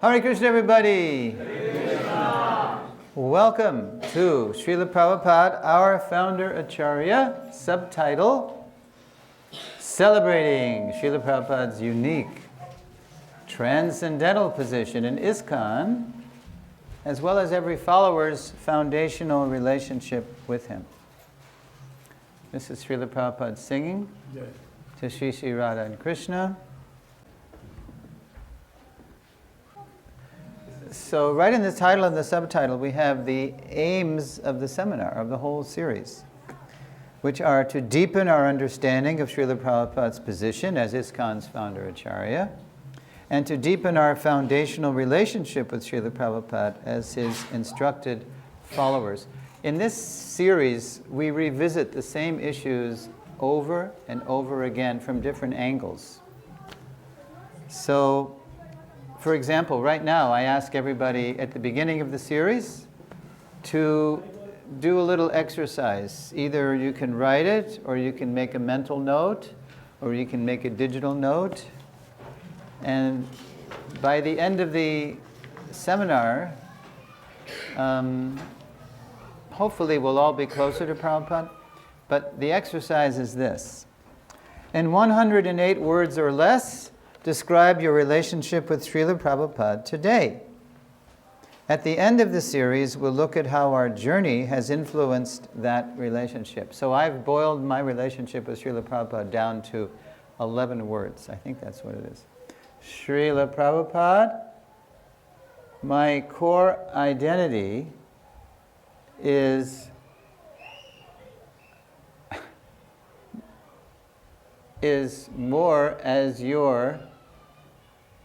Hare Krishna, everybody. Welcome to Srila Prabhupada, our Founder-Acharya, subtitle, Celebrating Srila Prabhupada's unique transcendental position in ISKCON, as well as every follower's foundational relationship with him. This is Srila Prabhupada singing to Shri Shri Radha and Krishna. So right in the title and the subtitle, we have the aims of the seminar, of the whole series, which are to deepen our understanding of Srila Prabhupada's position as ISKCON's Founder-Acharya, and to deepen our foundational relationship with Srila Prabhupada as his instructed followers. In this series, we revisit the same issues over and over again from different angles. So, for example, right now I ask everybody at the beginning of the series to do a little exercise. Either you can write it, or you can make a mental note, or you can make a digital note. And by the end of the seminar, hopefully we'll all be closer to Prabhupada. But the exercise is this. In 108 words or less, describe your relationship with Srila Prabhupada today. At the end of the series, we'll look at how our journey has influenced that relationship. So I've boiled my relationship with Srila Prabhupada down to 11 words. I think that's what it is. Srila Prabhupada, my core identity is more as your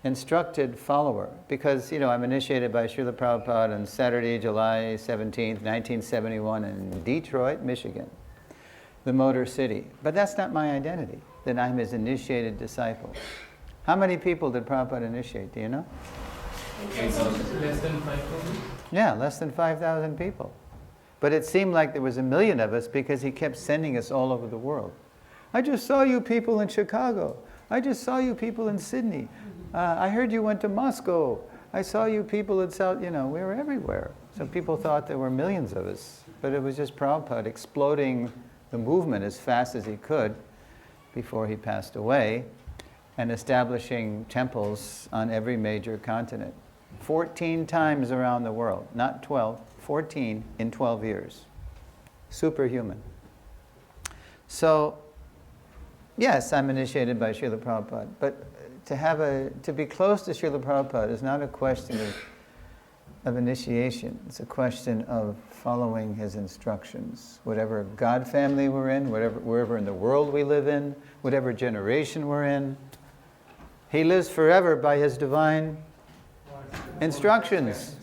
instructed follower. Because, I'm initiated by Srila Prabhupada on Saturday, July 17th, 1971 in Detroit, Michigan, the Motor City. But that's not my identity, that I'm his initiated disciple. How many people did Prabhupada initiate? Do you know? Less than 5,000? Yeah, less than 5,000 people. But it seemed like there was 1 million of us because he kept sending us all over the world. I just saw you people in Chicago. I just saw you people in Sydney. I heard you went to Moscow. I saw you people in South, we were everywhere. So people thought there were millions of us. But it was just Prabhupada exploding the movement as fast as he could before he passed away, and establishing temples on every major continent. 14 times around the world, not 12, 14 in 12 years. Superhuman. So, yes, I'm initiated by Srila Prabhupada, but to be close to Srila Prabhupada is not a question of initiation. It's a question of following his instructions. Whatever God family we're in, wherever in the world we live in, whatever generation we're in, he lives forever by his divine instructions.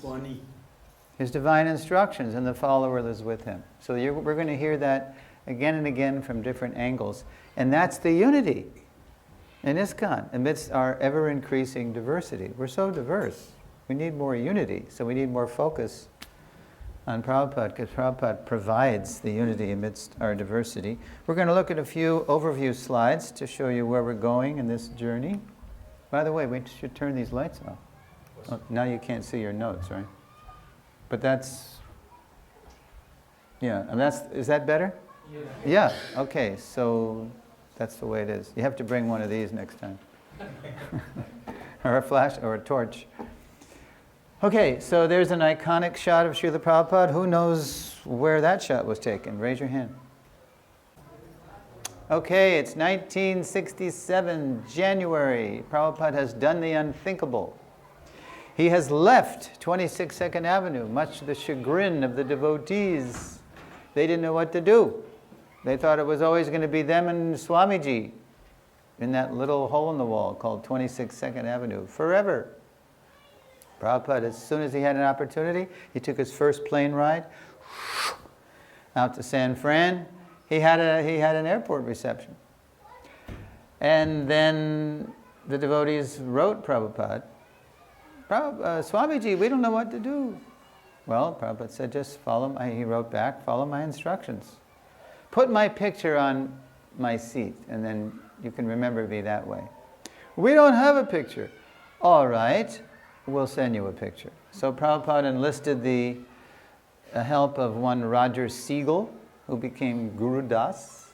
His divine instructions, and the follower lives with him. So we're going to hear that again and again from different angles. And that's the unity in ISKCON, amidst our ever-increasing diversity. We're so diverse. We need more unity, so we need more focus on Prabhupada, because Prabhupada provides the unity amidst our diversity. We're going to look at a few overview slides to show you where we're going in this journey. By the way, we should turn these lights off. Oh, now you can't see your notes, right? But is that better? Yeah, okay, so that's the way it is. You have to bring one of these next time. Or a flash, or a torch. Okay, so there's an iconic shot of Srila Prabhupada. Who knows where that shot was taken? Raise your hand. Okay, it's 1967, January. Prabhupada has done the unthinkable. He has left 26 Second Avenue, much to the chagrin of the devotees. They didn't know what to do. They thought it was always going to be them and Swamiji in that little hole in the wall called 26 Second Avenue, forever. Prabhupada, as soon as he had an opportunity, he took his first plane ride out to San Fran. He had an airport reception. And then the devotees wrote Prabhupada, Swamiji, we don't know what to do. Well, Prabhupada said, just he wrote back, follow my instructions. Put my picture on my seat, and then you can remember me that way. We don't have a picture. All right. We'll send you a picture. So Prabhupada enlisted the help of one Roger Siegel, who became Guru Das.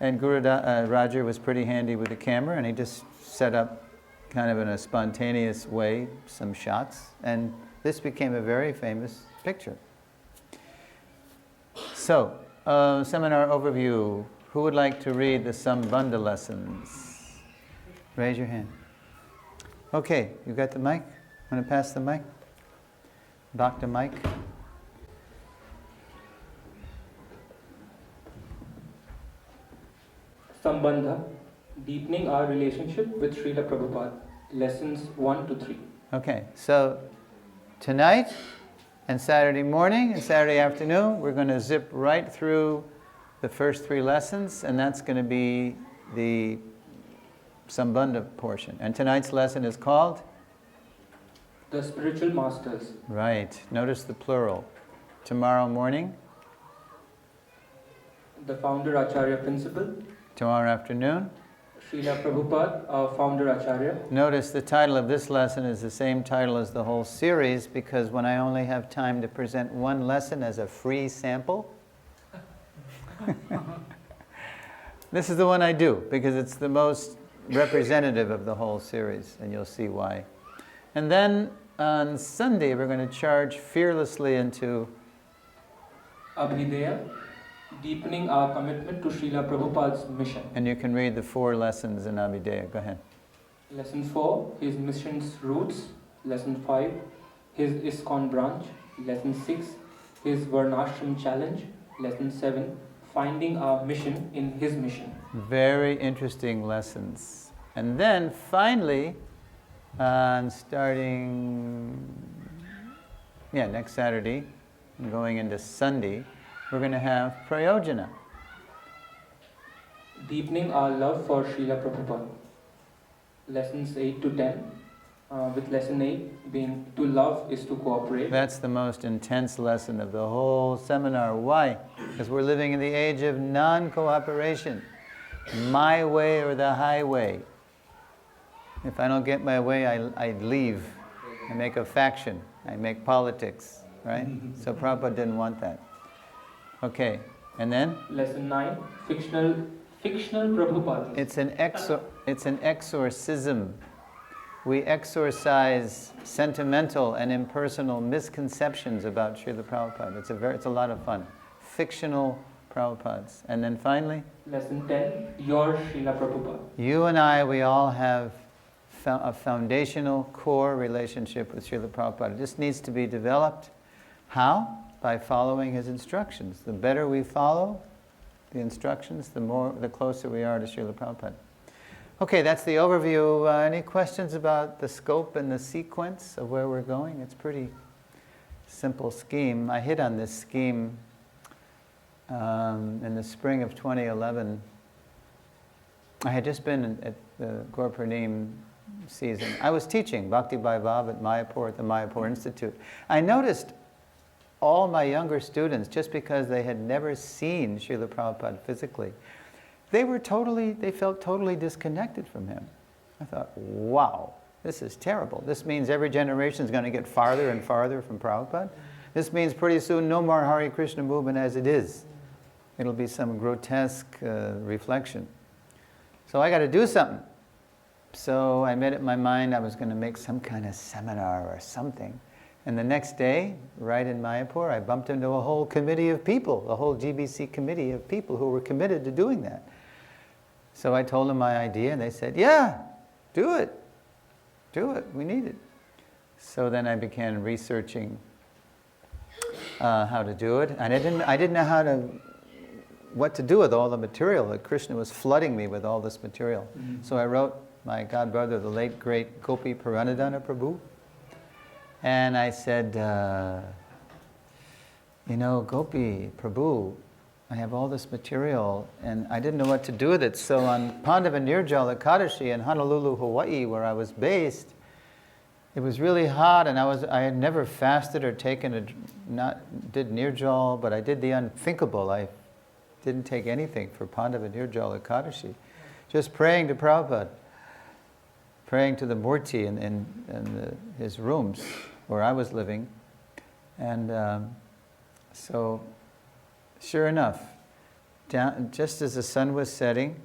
And Roger was pretty handy with the camera, and he just set up, kind of in a spontaneous way, some shots. And this became a very famous picture. So, seminar overview. Who would like to read the Sambandha lessons? Raise your hand. Okay, you got the mic? Want to pass the mic? Bhakta mic? Sambandha, deepening our relationship with Srila Prabhupada, lessons 1 to 3. Okay, so tonight and Saturday morning and Saturday afternoon, we're going to zip right through the first 3 lessons, and that's going to be the Sambandha portion. And tonight's lesson is called? The Spiritual Masters. Right, notice the plural. Tomorrow morning? The Founder-Acharya principle. Tomorrow afternoon? Srila Prabhupada, our Founder-Acharya. Notice the title of this lesson is the same title as the whole series, because when I only have time to present one lesson as a free sample, this is the one I do, because it's the most representative of the whole series, and you'll see why. And then on Sunday, we're going to charge fearlessly into Abhideya, deepening our commitment to Srila Prabhupada's mission. And you can read the 4 lessons in Abhideya. Go ahead. Lesson 4, his mission's roots. Lesson 5, his ISKCON branch. Lesson 6, his Varnashram challenge. Lesson 7, finding our mission in his mission. Very interesting lessons. And then finally, next Saturday, and going into Sunday, we're going to have Prayojana. Deepening our love for Srila Prabhupada. Lessons 8 to 10, with lesson 8 being to love is to cooperate. That's the most intense lesson of the whole seminar. Why? Because we're living in the age of non-cooperation. My way or the highway. If I don't get my way, I leave. I make a faction. I make politics. Right? So Prabhupada didn't want that. Okay, and then? Lesson 9, fictional Prabhupada. It's an exorcism. We exorcise sentimental and impersonal misconceptions about Srila Prabhupada. It's a lot of fun. Fictional Prabhupads. And then finally? Lesson 10, your Srila Prabhupada. You and I, we all have a foundational core relationship with Srila Prabhupada. It just needs to be developed. How? By following his instructions. The better we follow the instructions, the closer we are to Srila Prabhupada. Okay, that's the overview. Any questions about the scope and the sequence of where we're going? It's a pretty simple scheme. I hit on this scheme in the spring of 2011. I had just been at the Gaur Purnim season. I was teaching Bhakti Vaibhav at Mayapur, at the Mayapur Institute. I noticed all my younger students, just because they had never seen Srila Prabhupada physically, they felt totally disconnected from him. I thought, wow, this is terrible. This means every generation is going to get farther and farther from Prabhupada. This means pretty soon no more Hare Krishna movement as it is. It'll be some grotesque reflection. So I got to do something. So I made up my mind I was going to make some kind of seminar or something. And the next day, right in Mayapur, I bumped into a whole committee of people, a whole GBC committee of people who were committed to doing that. So I told them my idea, and they said, yeah, do it. Do it, we need it. So then I began researching how to do it. And I didn't know what to do with all the material. That Krishna was flooding me with all this material. Mm-hmm. So I wrote my godbrother, the late great Gopi Paranadhana Prabhu. And I said, Gopi, Prabhu, I have all this material, and I didn't know what to do with it. So on Pandava Nirjala Ekadashi in Honolulu, Hawaii, where I was based, it was really hot, and I had never fasted or did Nirjal, but I did the unthinkable. I didn't take anything for Pandava Nirjala Ekadashi, just praying to Prabhupada. praying to the Murti in his rooms where I was living. And so, sure enough, just as the sun was setting,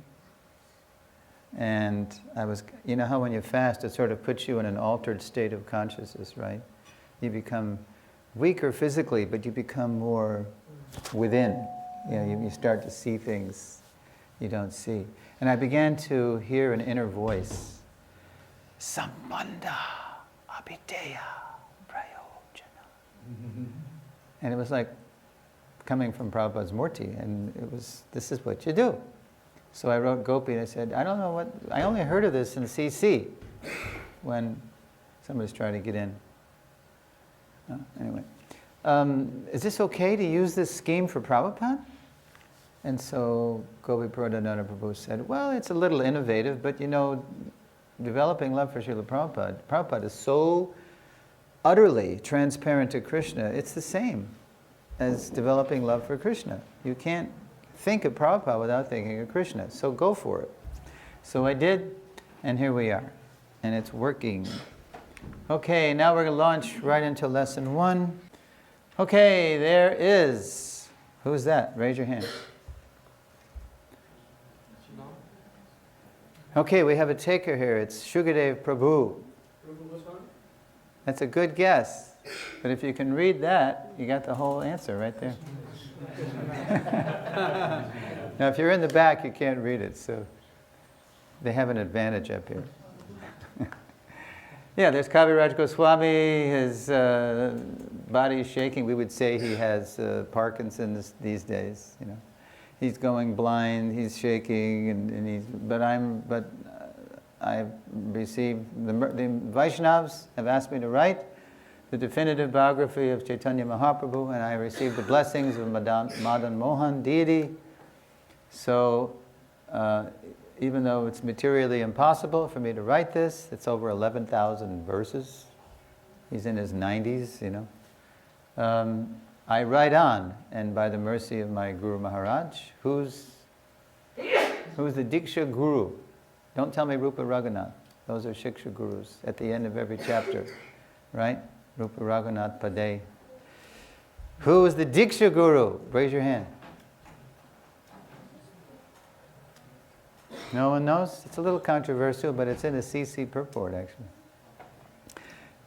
and I was, you know how when you fast, it sort of puts you in an altered state of consciousness, right? You become weaker physically, but you become more within. You know, you start to see things you don't see. And I began to hear an inner voice. Sambandha abhideya prayojana. And it was like coming from Prabhupada's Murti, and it was, this is what you do. So I wrote Gopi and I said, I don't know what, I only heard of this in CC when somebody's trying to get in. Anyway, is this okay to use this scheme for Prabhupada? And so Gopi Pradhananda Prabhu said, well, it's a little innovative, but you know, developing love for Srila Prabhupada, Prabhupada is so utterly transparent to Krishna, it's the same as developing love for Krishna. You can't think of Prabhupada without thinking of Krishna, so go for it. So I did, and here we are, and it's working. Okay, now we're going to launch right into lesson 1. Okay, there is, who's that? Raise your hand. Okay, we have a taker here. It's Shukadev Prabhu. That's a good guess. But if you can read that, you got the whole answer right there. Now, if you're in the back, you can't read it, so they have an advantage up here. Yeah, there's Kaviraj Goswami. His body is shaking. We would say he has Parkinson's these days. You know, he's going blind. He's shaking, and he's. But I've received the Vaishnavas have asked me to write the definitive biography of Chaitanya Mahaprabhu, and I received the blessings of Madan Mohan deity. So, even though it's materially impossible for me to write this, it's over 11,000 verses. He's in his 90s, you know. I write on, and by the mercy of my Guru Maharaj, who's the Diksha Guru? Don't tell me Rupa Raghunath. Those are Shiksha Gurus at the end of every chapter, right? Rupa Raghunath Pade. Who is the Diksha Guru? Raise your hand. No one knows? It's a little controversial, but it's in a CC purport, actually.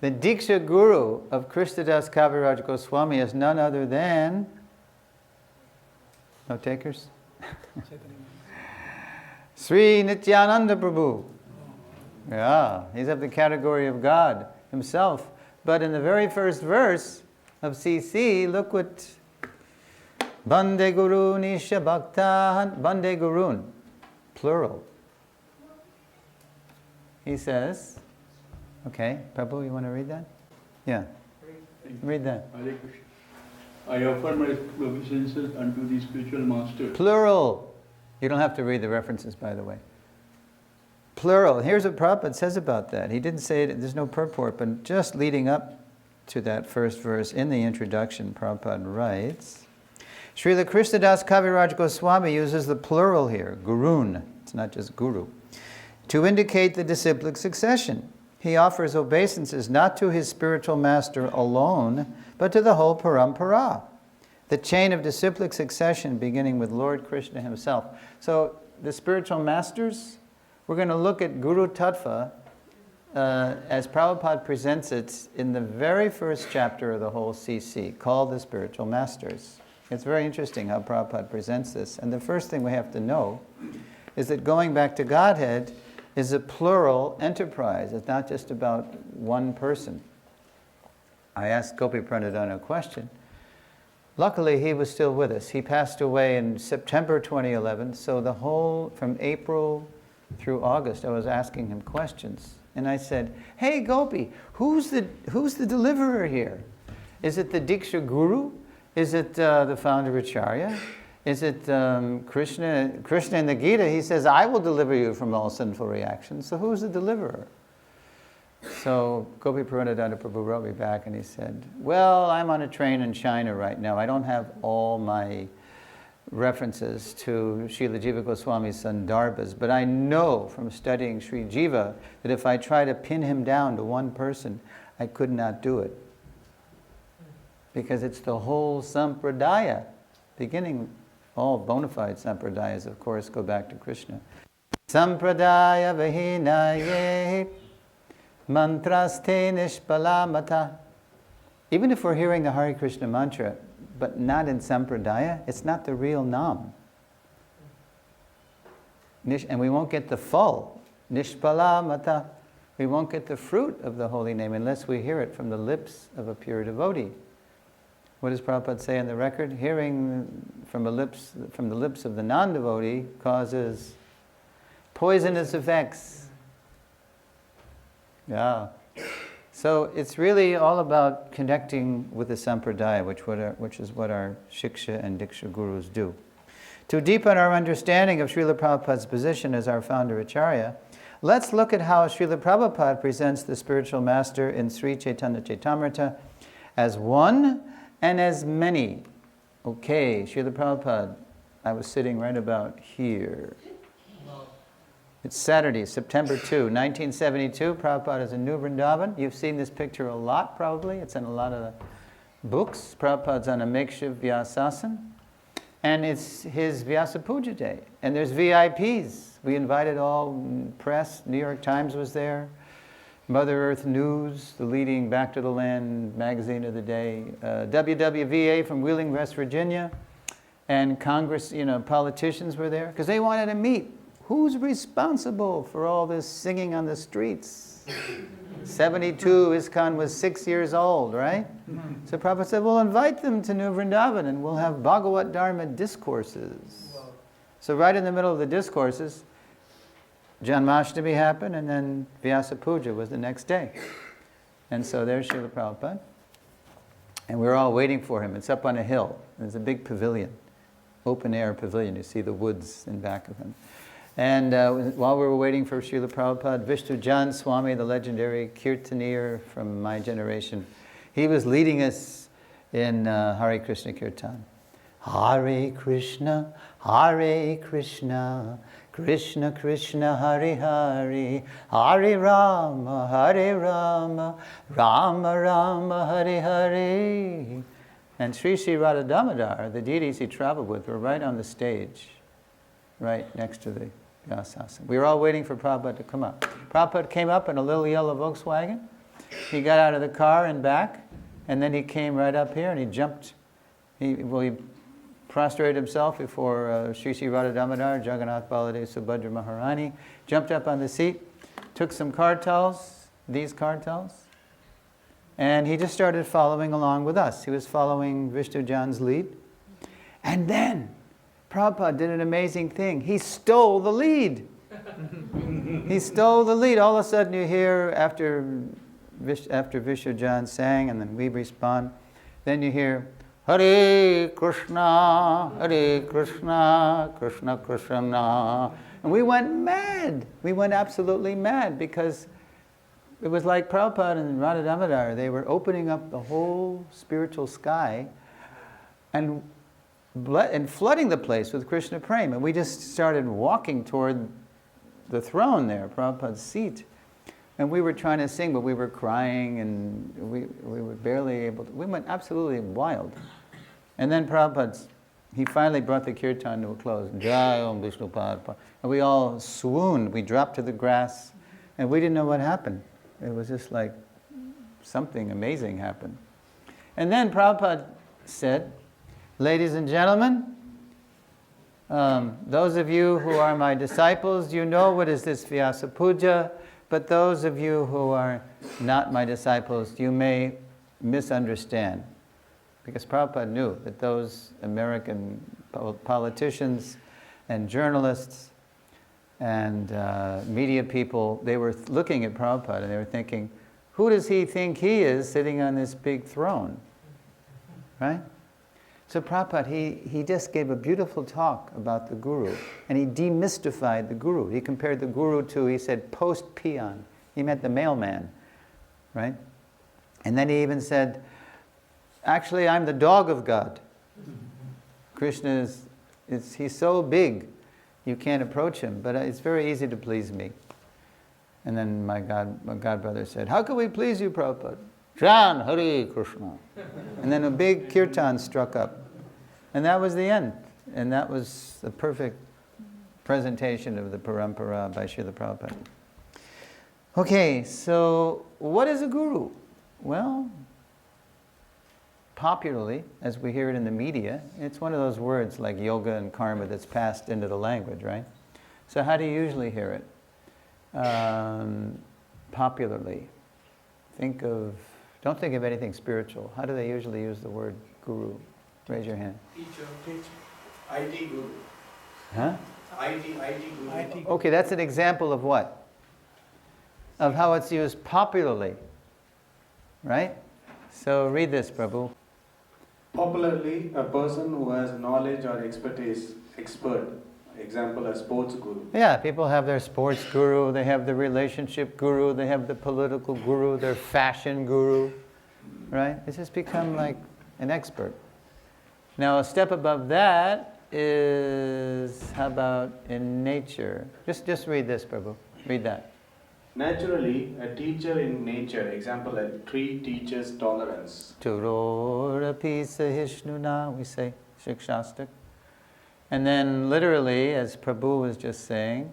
The Diksha Guru of Krishnadas Kaviraj Goswami is none other than... No takers? Sri Nityananda Prabhu. Yeah, he's of the category of God himself. But in the very first verse of CC, look what... Bande Guru Nisha Bhakta Bande Gurun. Plural. He says, okay, Prabhu, you want to read that? Yeah. Read that. I offer my obeisances unto the spiritual master. Plural. You don't have to read the references, by the way. Plural. Here's what Prabhupada says about that. He didn't say it, there's no purport, but just leading up to that first verse in the introduction, Prabhupada writes, Srila Krishnadas Kaviraj Goswami uses the plural here, gurun, it's not just guru, to indicate the disciplic succession. He offers obeisances not to his spiritual master alone, but to the whole parampara, the chain of disciplic succession beginning with Lord Krishna himself. So the spiritual masters, we're going to look at Guru Tattva as Prabhupada presents it in the very first chapter of the whole CC, called the Spiritual Masters. It's very interesting how Prabhupada presents this. And the first thing we have to know is that going back to Godhead is a plural enterprise. It's not just about one person. I asked Gopi Pranadhana a question. Luckily, he was still with us. He passed away in September 2011, so the whole, from April through August, I was asking him questions. And I said, hey Gopi, who's the deliverer here? Is it the Diksha Guru? Is it the Founder-Acharya? Is it Krishna? Krishna in the Gita, he says, I will deliver you from all sinful reactions. So who's the deliverer? So Gopi Pranadhana Prabhu wrote me back and he said, well, I'm on a train in China right now. I don't have all my references to Srila Jiva Goswami's Sandarbhas, but I know from studying Sri Jiva that if I try to pin him down to one person, I could not do it. Because it's the whole sampradaya, beginning, all bona fide sampradayas, of course, go back to Krishna. Sampradaya vahinaye mantraste nishpalamata. Even if we're hearing the Hare Krishna mantra, but not in sampradaya, it's not the real nam. And we won't get the full, nishpalamata. We won't get the fruit of the holy name unless we hear it from the lips of a pure devotee. What does Prabhupada say in the record? Hearing from the lips of the non-devotee causes poisonous effects. Yeah. So it's really all about connecting with the sampradaya, which is what our shiksha and diksha gurus do. To deepen our understanding of Srila Prabhupada's position as our Founder-Acharya, let's look at how Srila Prabhupada presents the spiritual master in Sri Chaitanya Chaitamrita as one and as many. Okay, Srila Prabhupada, I was sitting right about here. It's Saturday, September 2, 1972. Prabhupada is in New Vrindavan. You've seen this picture a lot, probably. It's in a lot of the books. Prabhupada's on a makeshift Vyasasana. And it's his Vyasa Puja day. And there's VIPs. We invited all press. New York Times was there. Mother Earth News, the leading Back to the Land magazine of the day. WWVA from Wheeling, West Virginia. And Congress, politicians were there. Because they wanted to meet. Who's responsible for all this singing on the streets? 72, ISKCON was 6 years old, right? So Prabhupada said, we'll invite them to New Vrindavan and we'll have Bhagavad Dharma discourses. Wow. So right in the middle of the discourses, Janmashtami happened and then Vyasa Puja was the next day. And so there's Srila Prabhupada. And we're all waiting for him. It's up on a hill. There's a big pavilion, open air pavilion. You see the woods in back of him. And while we were waiting for Srila Prabhupada, Vishnu Jan Swami, the legendary Kirtanier from my generation, he was leading us in Hare Krishna Kirtan. Hare Krishna, Krishna Krishna, Hare Hare, Hare Rama, Rama Rama, Hare Hare. And Sri Sri Radha Damodar, the deities he traveled with, were right on the stage, right next to the Vyasasana. We were all waiting for Prabhupada to come up. Prabhupada came up in a little yellow Volkswagen. He got out of the car and back, and then he came right up here and he jumped. He prostrated himself before Sri Sri Radha Damodar, Jagannath Baladev Subhadra Maharani, jumped up on the seat, took some kartals, these kartals, and he just started following along with us. He was following Vishnu Jan's lead. And then Prabhupada did an amazing thing. He stole the lead. He stole the lead. All of a sudden you hear, after Vishnu Jan sang, and then we respond, then you hear, Hare Krishna, Krishna Krishna. And we went mad. We went absolutely mad because it was like Prabhupada and Radha Damodar. They were opening up the whole spiritual sky and flooding the place with Krishna Prema. And we just started walking toward the throne there, Prabhupada's seat. And we were trying to sing, but we were crying, and we were barely able to. We went absolutely wild. And then Prabhupada, he finally brought the kirtan to a close. Jai Om Vishnu Pad. And we all swooned. We dropped to the grass, and we didn't know what happened. It was just like something amazing happened. And then Prabhupada said, ladies and gentlemen, those of you who are my disciples, you know what is this Vyasa Puja, but those of you who are not my disciples, you may misunderstand. Because Prabhupada knew that those American politicians and journalists and media people, they were looking at Prabhupada and they were thinking, who does he think he is sitting on this big throne? Right? So Prabhupada, he just gave a beautiful talk about the Guru, and he demystified the Guru. He compared the Guru to, he said, post-peon. He meant the mailman, right? And then he even said, actually, I'm the dog of God. Krishna is He's so big, you can't approach him, but it's very easy to please me. And then my godbrother said, how can we please you, Prabhupada? Jan, Hare Krishna. And then a big kirtan struck up. And that was the end. And that was the perfect presentation of the parampara by Srila Prabhupada. Okay, so what is a guru? Well, popularly, as we hear it in the media, it's one of those words like yoga and karma that's passed into the language, right? So how do you usually hear it? Popularly. Don't think of anything spiritual. How do they usually use the word guru? Raise your hand. Teacher. IT guru. Huh? IT guru. Okay, that's an example of what? Of how it's used popularly. Right? So read this, Prabhu. Popularly, a person who has knowledge or expertise, expert. Example, a sports guru. Yeah, people have their sports guru, they have the relationship guru, they have the political guru, their fashion guru, right? It's just become like an expert. Now, a step above that is, how about in nature? Just read this, Prabhu. Read that. Naturally, a teacher in nature. Example, a tree teaches tolerance. Turorapi sahishnuna, we say, Shikshastak. And then literally, as Prabhu was just saying.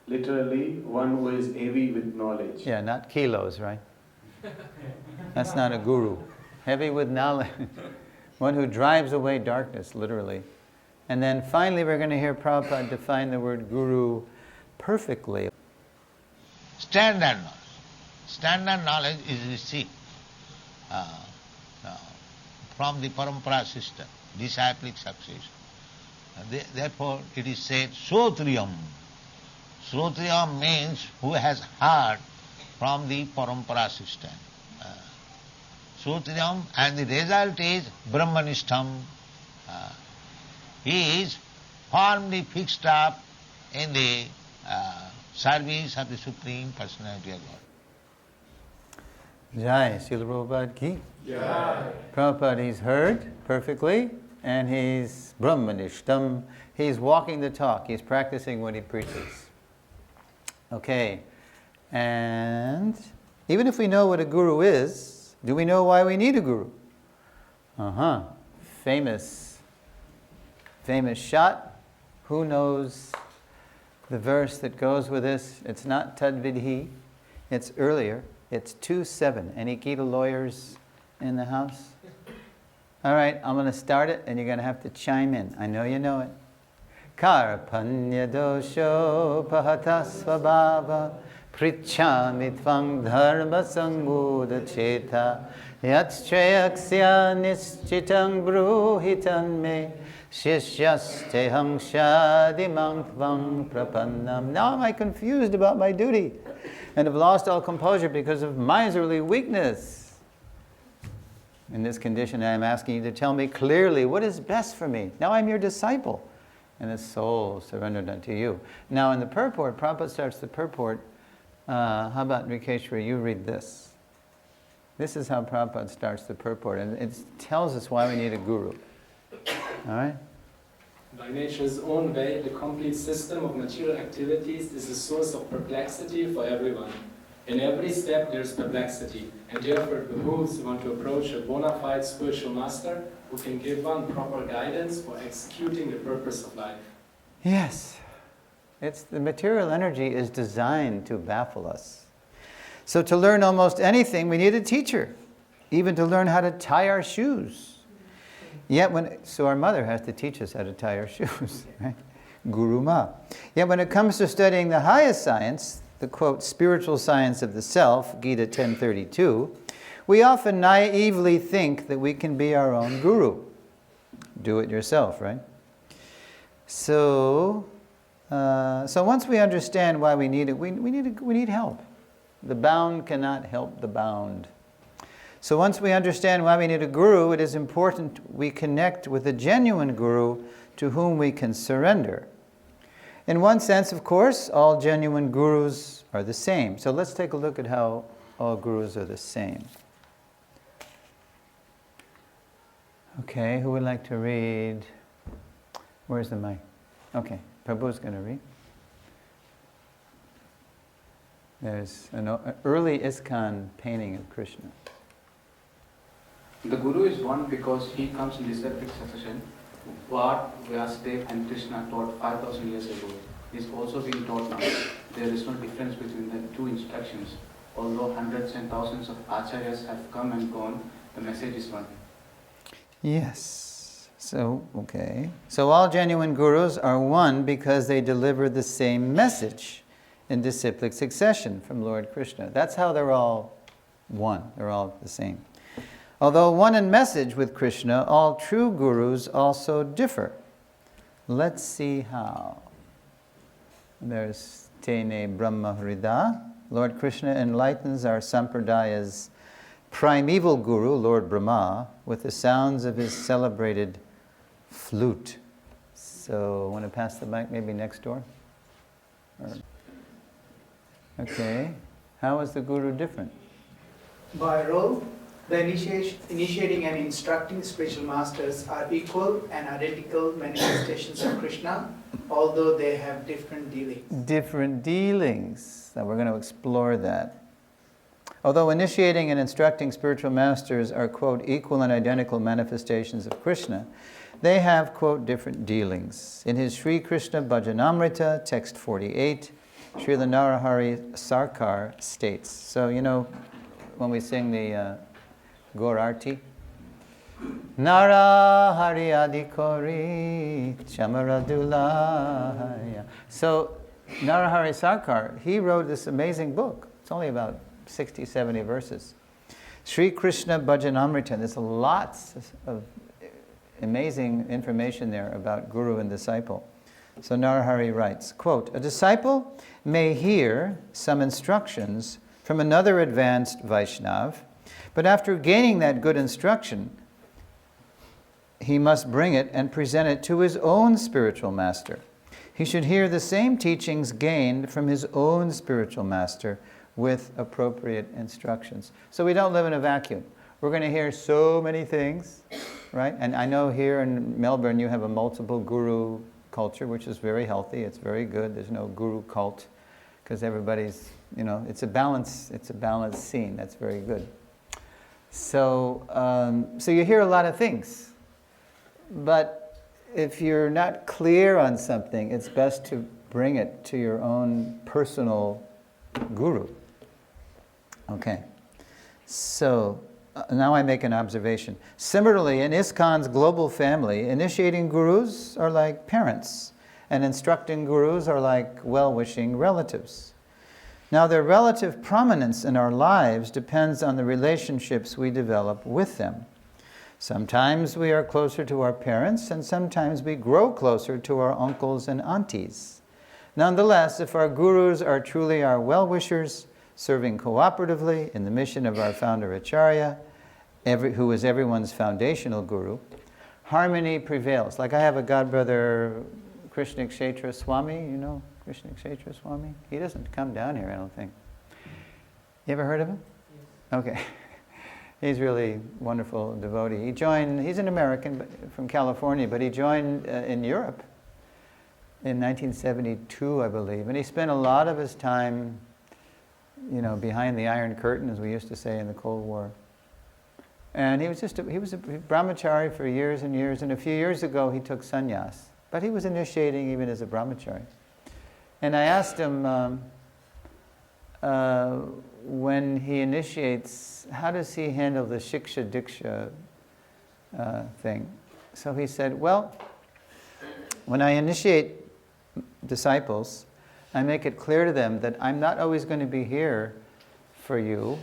Literally, one who is heavy with knowledge. Yeah, not kilos, right? That's not a guru. Heavy with knowledge. One who drives away darkness, literally. And then finally we're going to hear Prabhupada define the word guru perfectly. Standard knowledge. Standard knowledge is received from the parampara system, disciplic succession. Therefore, it is said, Srotriyam. Srotriyam means who has heard from the parampara system. Srotriyam, and the result is Brahmanishtam. He is firmly fixed up in the service of the Supreme Personality of God. Jai, Srila Prabhupada ki. Jai. Prabhupada, he's heard perfectly, and he's Brahmanishtam. He's walking the talk. He's practicing what he preaches. Okay. And even if we know what a guru is, do we know why we need a guru? Famous shot. Who knows the verse that goes with this? It's not Tadvidhi. It's earlier. It's 2:7. Any Gita lawyers in the house? All right, I'm going to start it, and you're going to have to chime in. I know you know it. Karpanya dosho pahatasvabhava prichami tvang dharma sanguda cheta yatshreyaksya nischitang bruhitan me shishyaste hangshadimang tvang prapannam. Now am I confused about my duty and have lost all composure because of miserly weakness. In this condition, I am asking you to tell me clearly what is best for me. Now I'm your disciple, and the soul surrendered unto you. Now in the purport, Prabhupada starts the purport. How about Rikeshwari, you read this. This is how Prabhupada starts the purport, and it tells us why we need a guru. All right? By nature's own way, the complete system of material activities is a source of perplexity for everyone. In every step there is perplexity, and therefore it behooves one to approach a bona fide spiritual master who can give one proper guidance for executing the purpose of life. Yes. The material energy is designed to baffle us. So to learn almost anything, we need a teacher, even to learn how to tie our shoes. So our mother has to teach us how to tie our shoes, right? Guru Ma. Yet when it comes to studying the highest science, the quote, spiritual science of the self, Gita 10:32, we often naively think that we can be our own guru. Do it yourself, right? So once we understand why we need it, we need help. The bound cannot help the bound. So once we understand why we need a guru, it is important we connect with a genuine guru to whom we can surrender. In one sense, of course, all genuine gurus are the same. So let's take a look at how all gurus are the same. Okay, who would like to read Where's the mic? Okay, Prabhu's going to read. There's an early ISKCON painting of Krishna. The Guru is one because he comes in disciplic succession. What Vyasa and Krishna taught 5,000 years ago is also being taught now. There is no difference between the two instructions. Although hundreds and thousands of acharyas have come and gone, the message is one. Yes. So, okay. So all genuine gurus are one because they deliver the same message in disciplic succession from Lord Krishna. That's how they're all one. They're all the same. Although one in message with Krishna, all true gurus also differ. Let's see how. There's Tene Brahma Hrida. Lord Krishna enlightens our Sampradaya's primeval guru, Lord Brahma, with the sounds of his celebrated flute. So, want to pass the mic maybe next door? Okay. How is the guru different? By role, the initiating and instructing spiritual masters are equal and identical manifestations of Krishna, although they have different dealings. Different dealings. Now we're going to explore that. Although initiating and instructing spiritual masters are, quote, equal and identical manifestations of Krishna, they have, quote, different dealings. In his Sri Krishna Bhajanamrita, text 48, Srila Narahari Sarkar states, so you know, when we sing the Gaur Arti, Narahari Adikori Chamaradulaya. So Narahari Sarkar, he wrote this amazing book. It's only about 60, 70 verses. Sri Krishna Bhajanamrita. There's lots of amazing information there about guru and disciple. So Narahari writes, quote, a disciple may hear some instructions from another advanced Vaishnav, but after gaining that good instruction, he must bring it and present it to his own spiritual master. He should hear the same teachings gained from his own spiritual master with appropriate instructions. So we don't live in a vacuum. We're going to hear so many things, right? And I know here in Melbourne you have a multiple guru culture, which is very healthy. It's very good. There's no guru cult because everybody's, you know, it's a balanced scene. That's very good. So, so you hear a lot of things. But if you're not clear on something, it's best to bring it to your own personal guru. Okay. So, now I make an observation. Similarly, in ISKCON's global family, initiating gurus are like parents, and instructing gurus are like well-wishing relatives. Now, their relative prominence in our lives depends on the relationships we develop with them. Sometimes we are closer to our parents, and sometimes we grow closer to our uncles and aunties. Nonetheless, if our gurus are truly our well-wishers, serving cooperatively in the mission of our Founder-Acharya, who is everyone's foundational guru, harmony prevails. Like I have a godbrother, Krishna Kshetra Swami, you know Krishna Kshetra Swami? He doesn't come down here, I don't think. You ever heard of him? Yes. Okay. He's really wonderful devotee. He's an American from California, but he joined in Europe in 1972, I believe. And he spent a lot of his time, you know, behind the Iron Curtain, as we used to say in the Cold War. And he was a brahmachari for years and years. And a few years ago, he took sannyas. But he was initiating even as a brahmachari. And I asked him, when he initiates, how does he handle the shiksha diksha thing? So he said, well, when I initiate disciples, I make it clear to them that I'm not always going to be here for you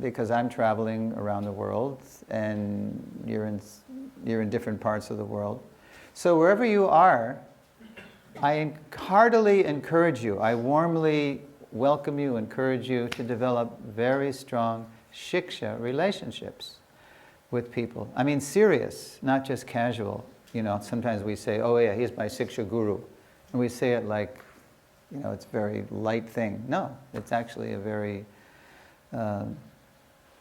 because I'm traveling around the world and you're in different parts of the world. So wherever you are, I heartily encourage you, I warmly welcome you, encourage you to develop very strong shiksha relationships with people. I mean serious, not just casual. You know, sometimes we say, oh yeah, he's my shiksha guru. And we say it like, you know, it's a very light thing. No, it's actually a very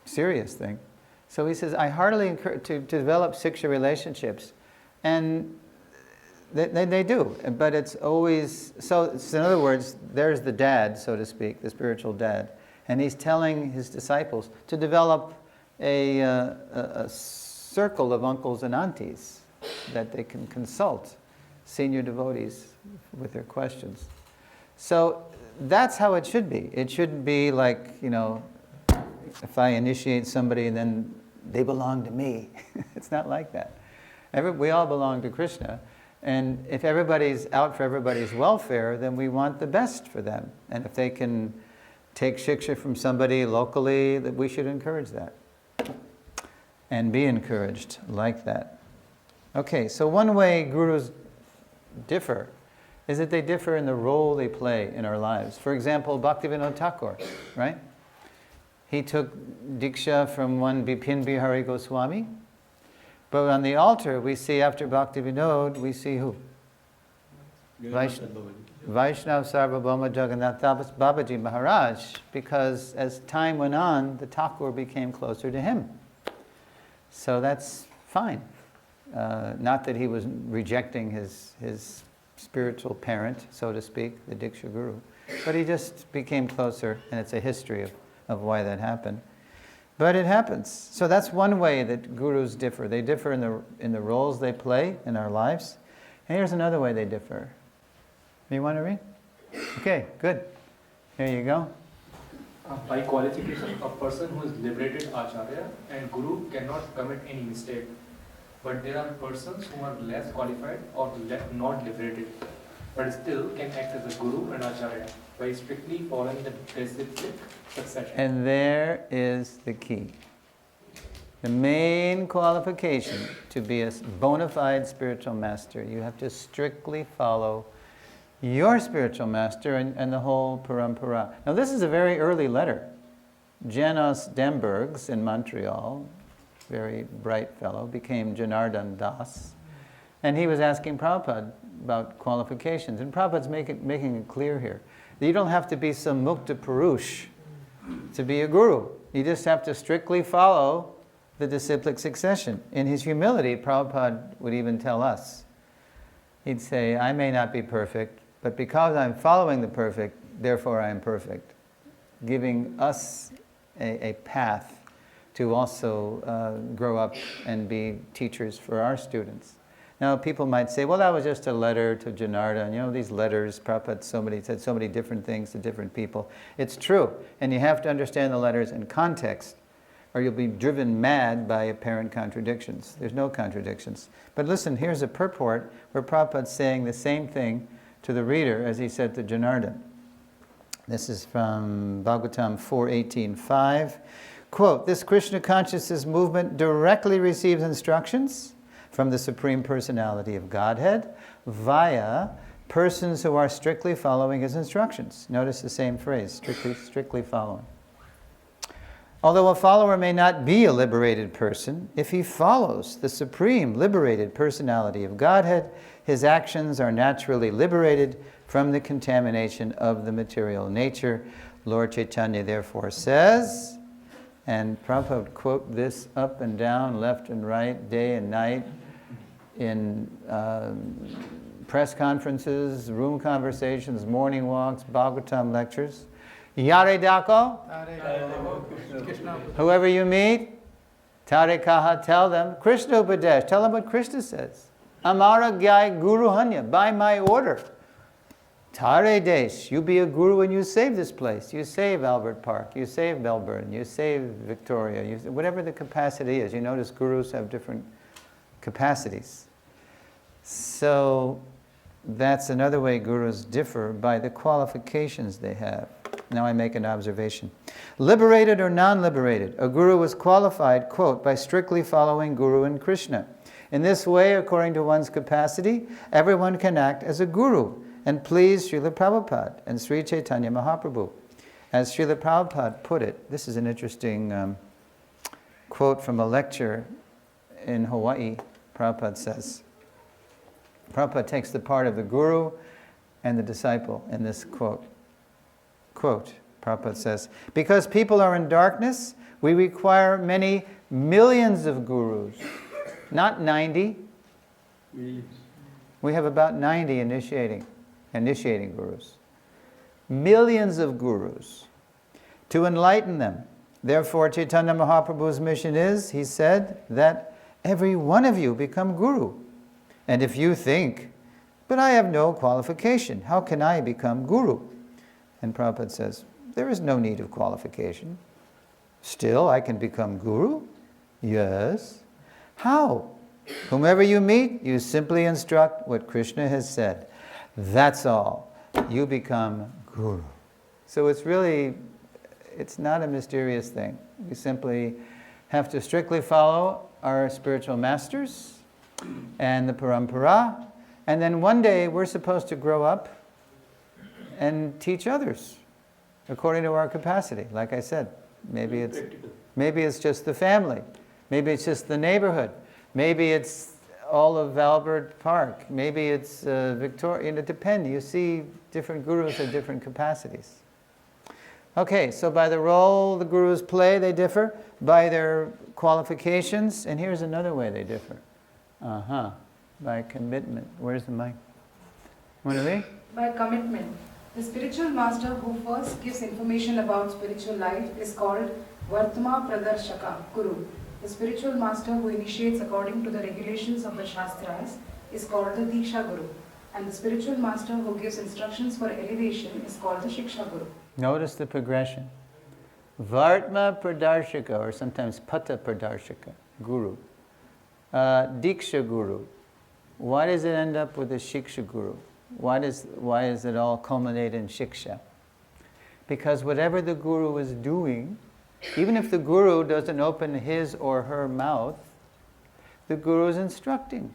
serious thing. So he says, I heartily encourage to develop shiksha relationships. And they do, but it's always, so in other words, there's the dad, so to speak, the spiritual dad, and he's telling his disciples to develop a circle of uncles and aunties that they can consult, senior devotees, with their questions. So that's how it should be. It shouldn't be like, if I initiate somebody, then they belong to me. It's not like that. We all belong to Krishna. And if everybody's out for everybody's welfare, then we want the best for them. And if they can take shiksha from somebody locally, that we should encourage that. And be encouraged like that. Okay, so one way gurus differ is that they differ in the role they play in our lives. For example, Bhaktivinoda Thakur, right? He took Diksha from one Bipin Bihari Goswami. But on the altar, we see after Bhaktivinoda, we see who? Vaishnav Sarvabhauma Jagannath Das Babaji Maharaj, because as time went on, the Thakur became closer to him. So that's fine. Not that he was rejecting his spiritual parent, so to speak, the Diksha Guru, but he just became closer, and it's a history of why that happened. But it happens. So that's one way that gurus differ. They differ in the roles they play in our lives. And here's another way they differ. You want to read? Okay, good. Here you go. By qualification, a person who is liberated Acharya and Guru cannot commit any mistake. But there are persons who are less qualified or not liberated, but still can act as a Guru and Acharya by strictly following the disciplic succession. And there is the key. The main qualification to be a bona fide spiritual master, you have to strictly follow your spiritual master and the whole parampara. Now this is a very early letter. Janos Dembergs in Montreal, very bright fellow, became Janardhan Das. And he was asking Prabhupada about qualifications. And Prabhupada's making it clear here. You don't have to be some mukta purush to be a guru. You just have to strictly follow the disciplic succession. In his humility, Prabhupada would even tell us. He'd say, I may not be perfect, but because I'm following the perfect, therefore I am perfect. Giving us a path to also grow up and be teachers for our students. Now people might say, well, that was just a letter to Janardhan. These letters, Prabhupada said so many different things to different people. It's true, and you have to understand the letters in context, or you'll be driven mad by apparent contradictions. There's no contradictions. But listen, here's a purport where Prabhupada's saying the same thing to the reader as he said to Janardhan. This is from Bhagavatam 4.18.5. Quote, this Krishna consciousness movement directly receives instructions from the Supreme Personality of Godhead via persons who are strictly following his instructions. Notice the same phrase, strictly following. Although a follower may not be a liberated person, if he follows the Supreme Liberated Personality of Godhead, his actions are naturally liberated from the contamination of the material nature. Lord Chaitanya therefore says, and Prabhupada would quote this up and down, left and right, day and night, in press conferences, room conversations, morning walks, Bhagavatam lectures. Yare dako, whoever you meet, tare kaha, tell them, Krishna Upadesh, tell them what Krishna says. Amara gyai guru hanya, by my order. Tare desh, you be a guru and you save this place. You save Albert Park, you save Melbourne, you save Victoria, whatever the capacity is. You notice gurus have different capacities. So that's another way gurus differ, by the qualifications they have. Now I make an observation. Liberated or non-liberated, a guru is qualified, quote, by strictly following Guru and Krishna. In this way, according to one's capacity, everyone can act as a guru and please Srila Prabhupada and Sri Chaitanya Mahaprabhu. As Srila Prabhupada put it, this is an interesting quote from a lecture in Hawaii. Prabhupada says, Prabhupada takes the part of the guru and the disciple in this quote. Quote, Prabhupada says, because people are in darkness, we require many millions of gurus. Not 90, Millions. We have about 90 initiating gurus. Millions of gurus. To enlighten them. Therefore, Chaitanya Mahaprabhu's mission is, he said, that every one of you become guru. And if you think, but I have no qualification, how can I become guru? And Prabhupada says, there is no need of qualification. Still, I can become guru? Yes. How? Whomever you meet, you simply instruct what Krishna has said. That's all. You become guru. So it's not a mysterious thing. We simply have to strictly follow our spiritual masters and the parampara, and then one day we're supposed to grow up and teach others according to our capacity. Like I said, maybe it's just the family, maybe it's just the neighborhood, maybe it's all of Albert Park, maybe it's Victoria. It depends. You see different gurus at different capacities. Okay, so by the role the gurus play, they differ. By their qualifications, and here's another way they differ. By commitment. Where's the mic? Want to read? By commitment. The spiritual master who first gives information about spiritual life is called Vartma Pradarshaka, Guru. The spiritual master who initiates according to the regulations of the Shastras is called the Diksha Guru. And the spiritual master who gives instructions for elevation is called the Shiksha Guru. Notice the progression. Vartma Pradarshaka, or sometimes Pata Pradarshaka, Guru. Diksha Guru. Why does it end up with a Shiksha Guru? Why does it all culminate in Shiksha? Because whatever the Guru is doing, even if the Guru doesn't open his or her mouth, the Guru is instructing.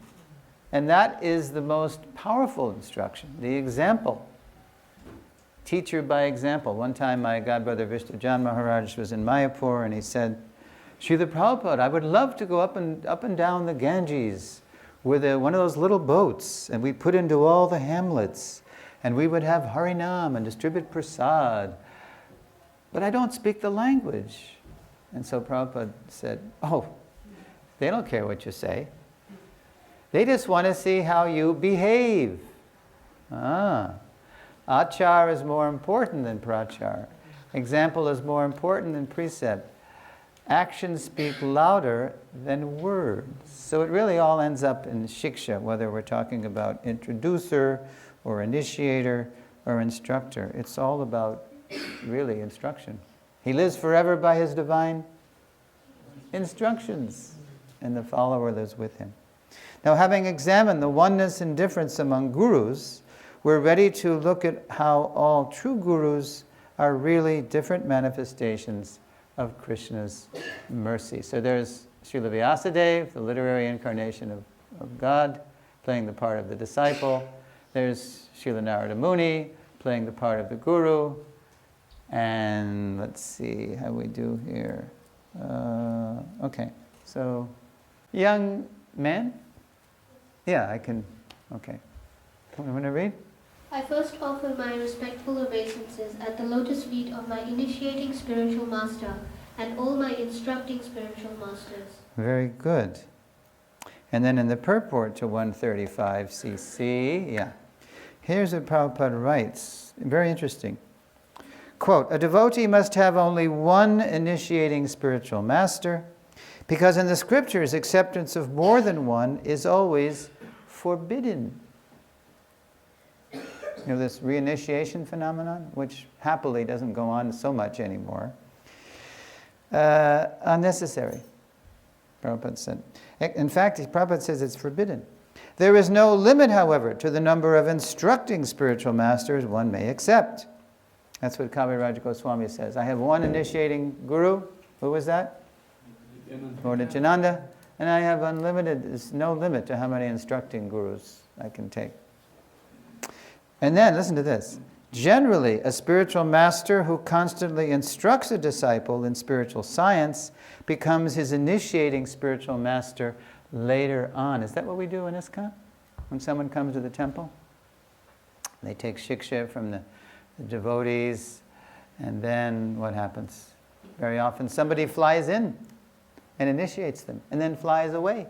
And that is the most powerful instruction, the example. Teacher by example. One time my godbrother Vishnujan Maharaj was in Mayapur and he said, Srila Prabhupada, I would love to go up and down the Ganges with one of those little boats, and we'd put into all the hamlets, and we would have Harinam and distribute prasad. But I don't speak the language. And so Prabhupada said, they don't care what you say. They just want to see how you behave. Achar is more important than prachar. Example is more important than precept. Actions speak louder than words. So it really all ends up in shiksha, whether we're talking about introducer or initiator or instructor. It's all about really instruction. He lives forever by his divine instructions, and the follower lives with him. Now, having examined the oneness and difference among gurus, we're ready to look at how all true gurus are really different manifestations of Krishna's mercy. So there's Srila Vyasa, the literary incarnation of God, playing the part of the disciple. There's Srila Narada Muni, playing the part of the guru. And let's see how we do here. Okay, so young man? Yeah, I can. Okay. Want to read? I first offer my respectful obeisances at the lotus feet of my initiating spiritual master and all my instructing spiritual masters. Very good. And then in the purport to 135 cc, here's what Prabhupada writes. Very interesting. Quote, a devotee must have only one initiating spiritual master, because in the scriptures, acceptance of more than one is always forbidden. You know, this reinitiation phenomenon, which happily doesn't go on so much anymore. Unnecessary, Prabhupada said. In fact, Prabhupada says it's forbidden. There is no limit, however, to the number of instructing spiritual masters one may accept. That's what Kaviraj Goswami says. I have one initiating guru. Who was that? Lord Nityananda. And I have unlimited, there's no limit to how many instructing gurus I can take. And then, listen to this. Generally, a spiritual master who constantly instructs a disciple in spiritual science becomes his initiating spiritual master later on. Is that what we do in ISKCON? When someone comes to the temple? They take shiksha from the devotees, and then what happens? Very often somebody flies in and initiates them, and then flies away.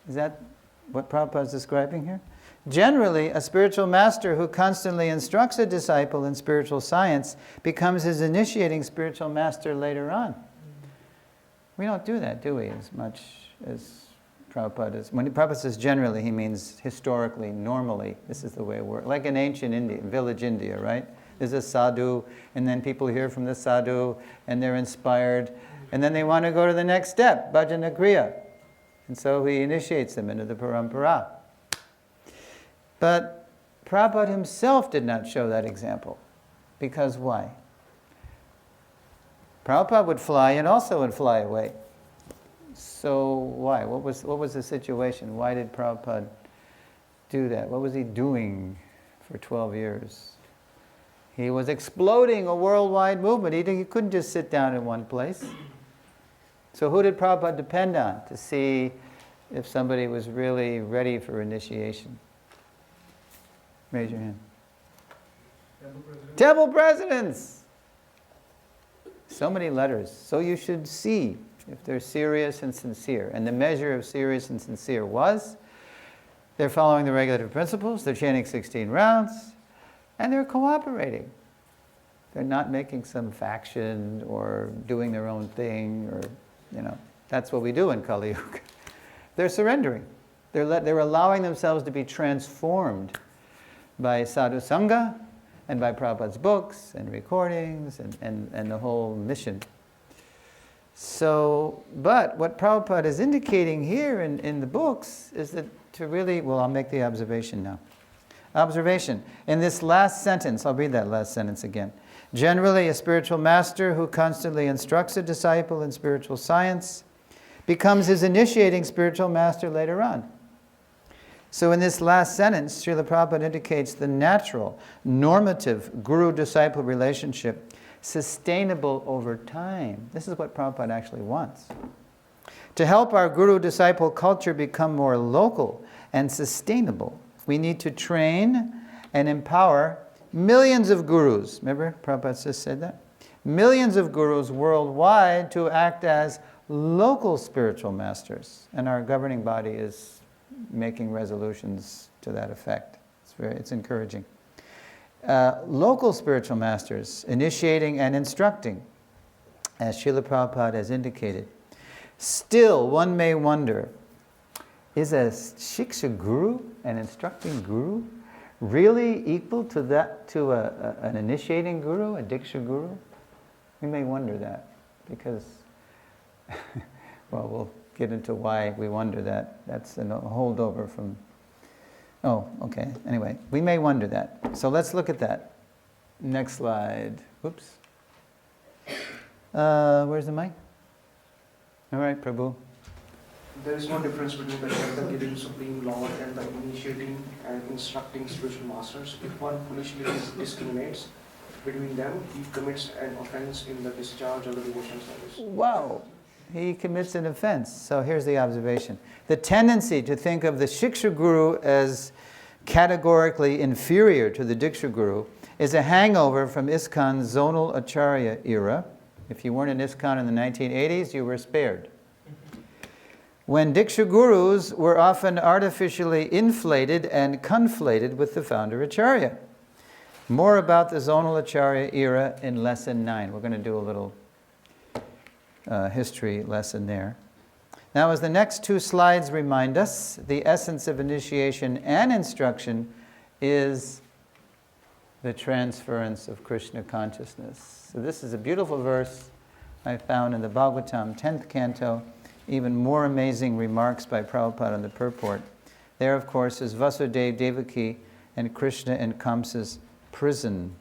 Is that what Prabhupada is describing here? Generally, a spiritual master who constantly instructs a disciple in spiritual science becomes his initiating spiritual master later on. We don't do that, do we, as much as Prabhupada is. When Prabhupada says generally, he means historically, normally. This is the way it works. Like in ancient India, village India, right? There's a sadhu, and then people hear from the sadhu, and they're inspired, and then they want to go to the next step, bhajana kriya. And so he initiates them into the parampara. But Prabhupada himself did not show that example. Because why? Prabhupada would fly and also would fly away. So why? What was the situation? Why did Prabhupada do that? What was he doing for 12 years? He was exploding a worldwide movement. He couldn't just sit down in one place. So who did Prabhupada depend on to see if somebody was really ready for initiation? Raise your hand. Temple presidents! So many letters. So you should see if they're serious and sincere. And the measure of serious and sincere was they're following the regulative principles, they're chanting 16 rounds, and they're cooperating. They're not making some faction or doing their own thing, or, that's what we do in Kali Yuga. They're surrendering. They're allowing themselves to be transformed by sadhu sangha and by Prabhupada's books and recordings and the whole mission. So, but what Prabhupada is indicating here in the books is that to really, I'll make the observation now. Observation. In this last sentence, I'll read that last sentence again. Generally, a spiritual master who constantly instructs a disciple in spiritual science becomes his initiating spiritual master later on. So in this last sentence, Srila Prabhupada indicates the natural, normative guru-disciple relationship, sustainable over time. This is what Prabhupada actually wants. To help our guru-disciple culture become more local and sustainable, we need to train and empower millions of gurus. Remember, Prabhupada just said that? Millions of gurus worldwide to act as local spiritual masters. And our governing body is making resolutions to that effect. It's encouraging. Local spiritual masters, initiating and instructing, as Srila Prabhupada has indicated. Still, one may wonder, is a shiksha guru, an instructing guru, really equal to an initiating guru, a diksha guru? We may wonder that, because, we'll get into why we wonder that. That's a holdover from... Oh, okay. Anyway, we may wonder that. So let's look at that. Next slide. Whoops. Where's the mic? All right, Prabhu. There is no difference between the Shabda giving Supreme Lord and the initiating and instructing spiritual masters. If one foolishly discriminates between them, he commits an offense in the discharge of the devotional service. Wow. He commits an offense. So here's the observation. The tendency to think of the Shiksha Guru as categorically inferior to the Diksha Guru is a hangover from ISKCON's zonal Acharya era. If you weren't in ISKCON in the 1980s, you were spared. When Diksha Gurus were often artificially inflated and conflated with the Founder-Acharya. More about the zonal Acharya era in Lesson 9. We're going to do a little history lesson there. Now, as the next two slides remind us, the essence of initiation and instruction is the transference of Krishna consciousness. So this is a beautiful verse I found in the Bhagavatam, 10th canto. Even more amazing remarks by Prabhupada on the purport. There, of course, is Vasudeva, Devaki, and Krishna in Kamsa's prison.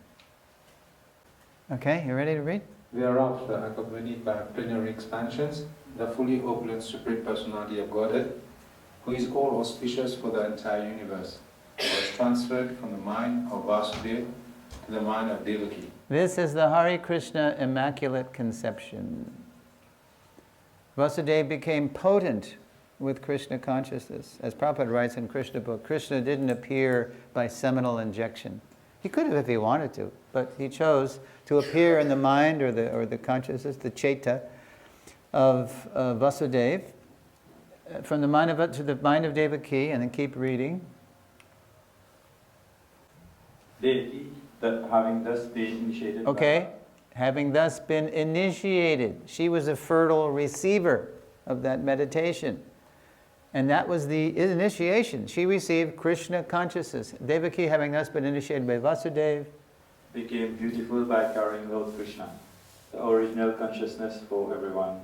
Okay, you ready to read? Thereafter, accompanied by plenary expansions, the fully opulent Supreme Personality of Godhead, who is all auspicious for the entire universe, was transferred from the mind of Vasudeva to the mind of Devaki. This is the Hare Krishna Immaculate Conception. Vasudeva became potent with Krishna consciousness. As Prabhupada writes in Krishna book, Krishna didn't appear by seminal injection. He could have if he wanted to, but he chose to appear in the mind or the consciousness, the cheta, of Vasudeva, from the mind of to the mind of Devaki, and then keep reading. Devaki, having thus been initiated. Okay, having thus been initiated, she was a fertile receiver of that meditation. And that was the initiation. She received Krishna consciousness. Devaki, having thus been initiated by Vasudeva, became beautiful by carrying Lord Krishna, the original consciousness for everyone,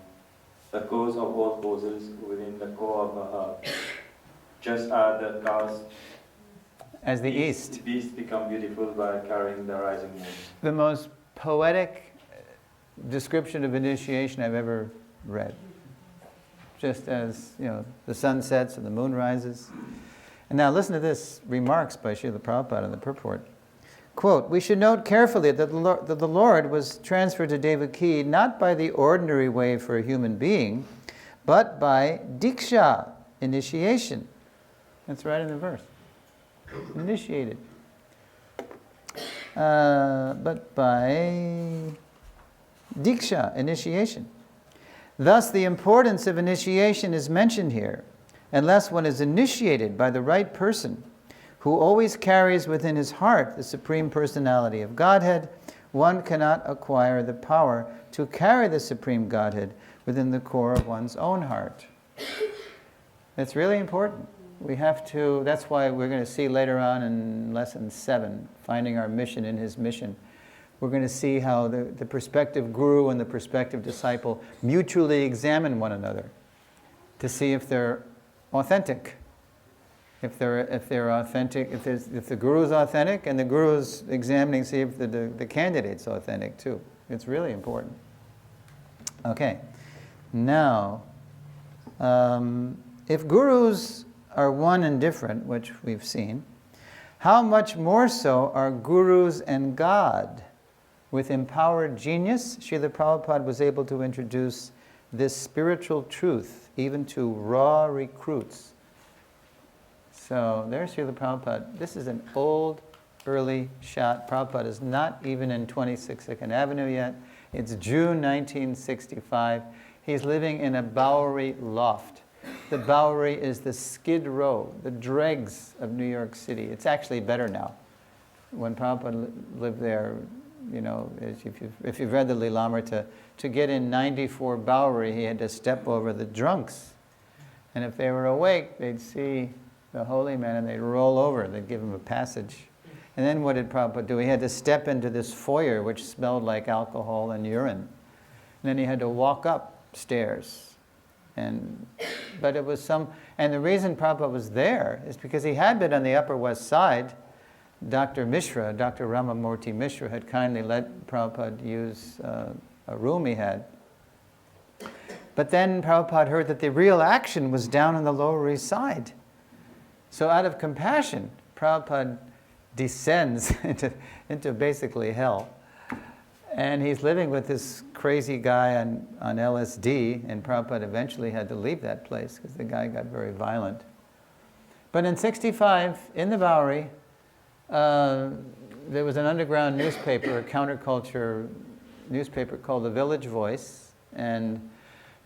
the cause of all causes within the core of her heart. Just as the cars as the east. Beast become beautiful by carrying the rising moon. The most poetic description of initiation I've ever read. Just as, the sun sets and the moon rises. And now listen to this remarks by Srila Prabhupada in the purport. Quote, we should note carefully that the Lord was transferred to Devaki not by the ordinary way for a human being, but by diksha, initiation. That's right in the verse. Initiated. But by diksha, initiation. Thus, the importance of initiation is mentioned here. Unless one is initiated by the right person, who always carries within his heart the Supreme Personality of Godhead, one cannot acquire the power to carry the Supreme Godhead within the core of one's own heart. It's really important. We have to, that's why we're going to see later on in lesson 7, finding our mission in his mission. We're going to see how the prospective guru and the prospective disciple mutually examine one another to see if they're authentic. If they're authentic, if the guru's authentic, and the guru's examining, see if the candidate's authentic too. It's really important. Okay, now, if gurus are one and different, which we've seen, how much more so are gurus and God? With empowered genius, Srila Prabhupada was able to introduce this spiritual truth even to raw recruits. So there's Srila Prabhupada. This is an old, early shot. Prabhupada is not even in 26 2nd Avenue yet. It's June 1965. He's living in a Bowery loft. The Bowery is the Skid Row, the dregs of New York City. It's actually better now. When Prabhupada lived there, if you've read the Lilamrita, to get in 94 Bowery, he had to step over the drunks. And if they were awake, they'd see the holy man and they'd roll over. They'd give him a passage. And then what did Prabhupada do? He had to step into this foyer which smelled like alcohol and urine. And then he had to walk upstairs. But it was and the reason Prabhupada was there is because he had been on the Upper West Side. Dr. Ramamurti Mishra had kindly let Prabhupada use a room he had. But then Prabhupada heard that the real action was down on the Lower East Side. So out of compassion, Prabhupada descends into basically hell. And he's living with this crazy guy on LSD, and Prabhupada eventually had to leave that place because the guy got very violent. But in 65, in the Bowery, there was an underground newspaper, a counterculture newspaper called The Village Voice, and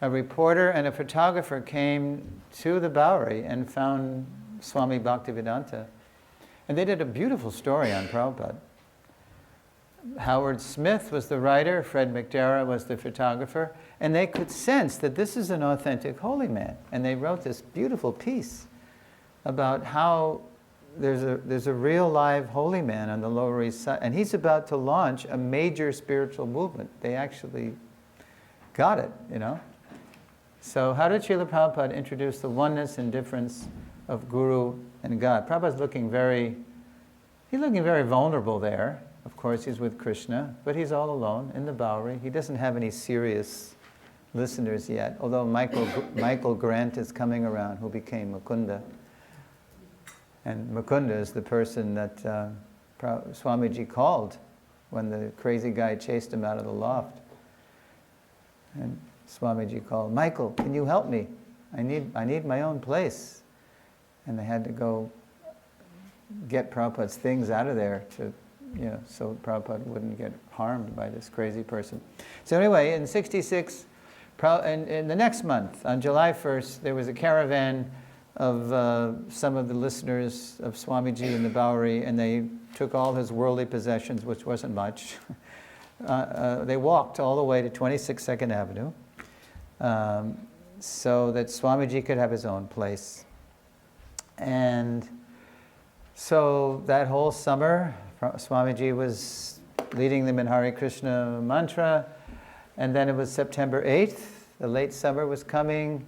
a reporter and a photographer came to the Bowery and found Swami Bhaktivedanta. And they did a beautiful story on Prabhupada. Howard Smith was the writer, Fred McDarrah was the photographer, and they could sense that this is an authentic holy man. And they wrote this beautiful piece about how there's a real live holy man on the Lower East Side, and he's about to launch a major spiritual movement. They actually got it, So how did Srila Prabhupada introduce the oneness and difference of Guru and God? Prabhupada's looking very vulnerable there. Of course, he's with Krishna, but he's all alone in the Bowery. He doesn't have any serious listeners yet, although Michael Grant is coming around, who became Mukunda. And Mukunda is the person that Swamiji called when the crazy guy chased him out of the loft. And Swamiji called, Michael, can you help me? I need my own place. And they had to go get Prabhupada's things out of there so Prabhupada wouldn't get harmed by this crazy person. So anyway, in 66, And the next month, on July 1st, there was a caravan of some of the listeners of Swamiji in the Bowery, and they took all his worldly possessions, which wasn't much. They walked all the way to 26 2nd Avenue so that Swamiji could have his own place. And so that whole summer, Swamiji was leading them in Hare Krishna mantra, and then it was September 8th, the late summer was coming,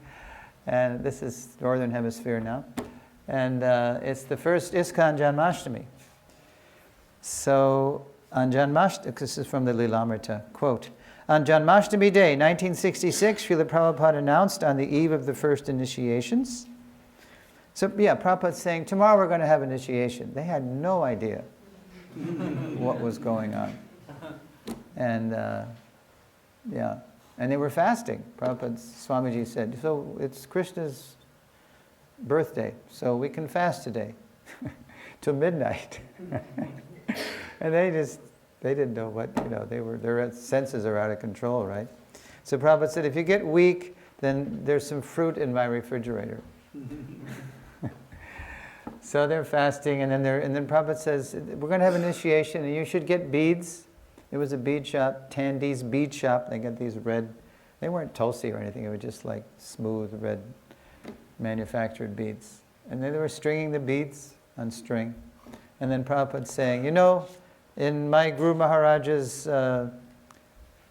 and this is Northern Hemisphere now, and it's the first ISKCON Janmashtami. So on Janmashtami, this is from the Lilamrita, quote, on Janmashtami Day, 1966, Srila Prabhupada announced on the eve of the first initiations. So yeah, Prabhupada's saying, tomorrow we're going to have initiation. They had no idea what was going on. And yeah, and they were fasting. Prabhupada, Swamiji said, so it's Krishna's birthday, so we can fast today till midnight. And they didn't know what, their senses are out of control, right? So Prabhupada said, if you get weak, then there's some fruit in my refrigerator. So they're fasting, and then Prabhupada says, we're going to have initiation, and you should get beads. There was a bead shop, Tandy's bead shop. They got these red, they weren't Tulsi or anything, it was just like smooth red manufactured beads. And then they were stringing the beads on string. And then Prabhupada saying, in my Guru Maharaja's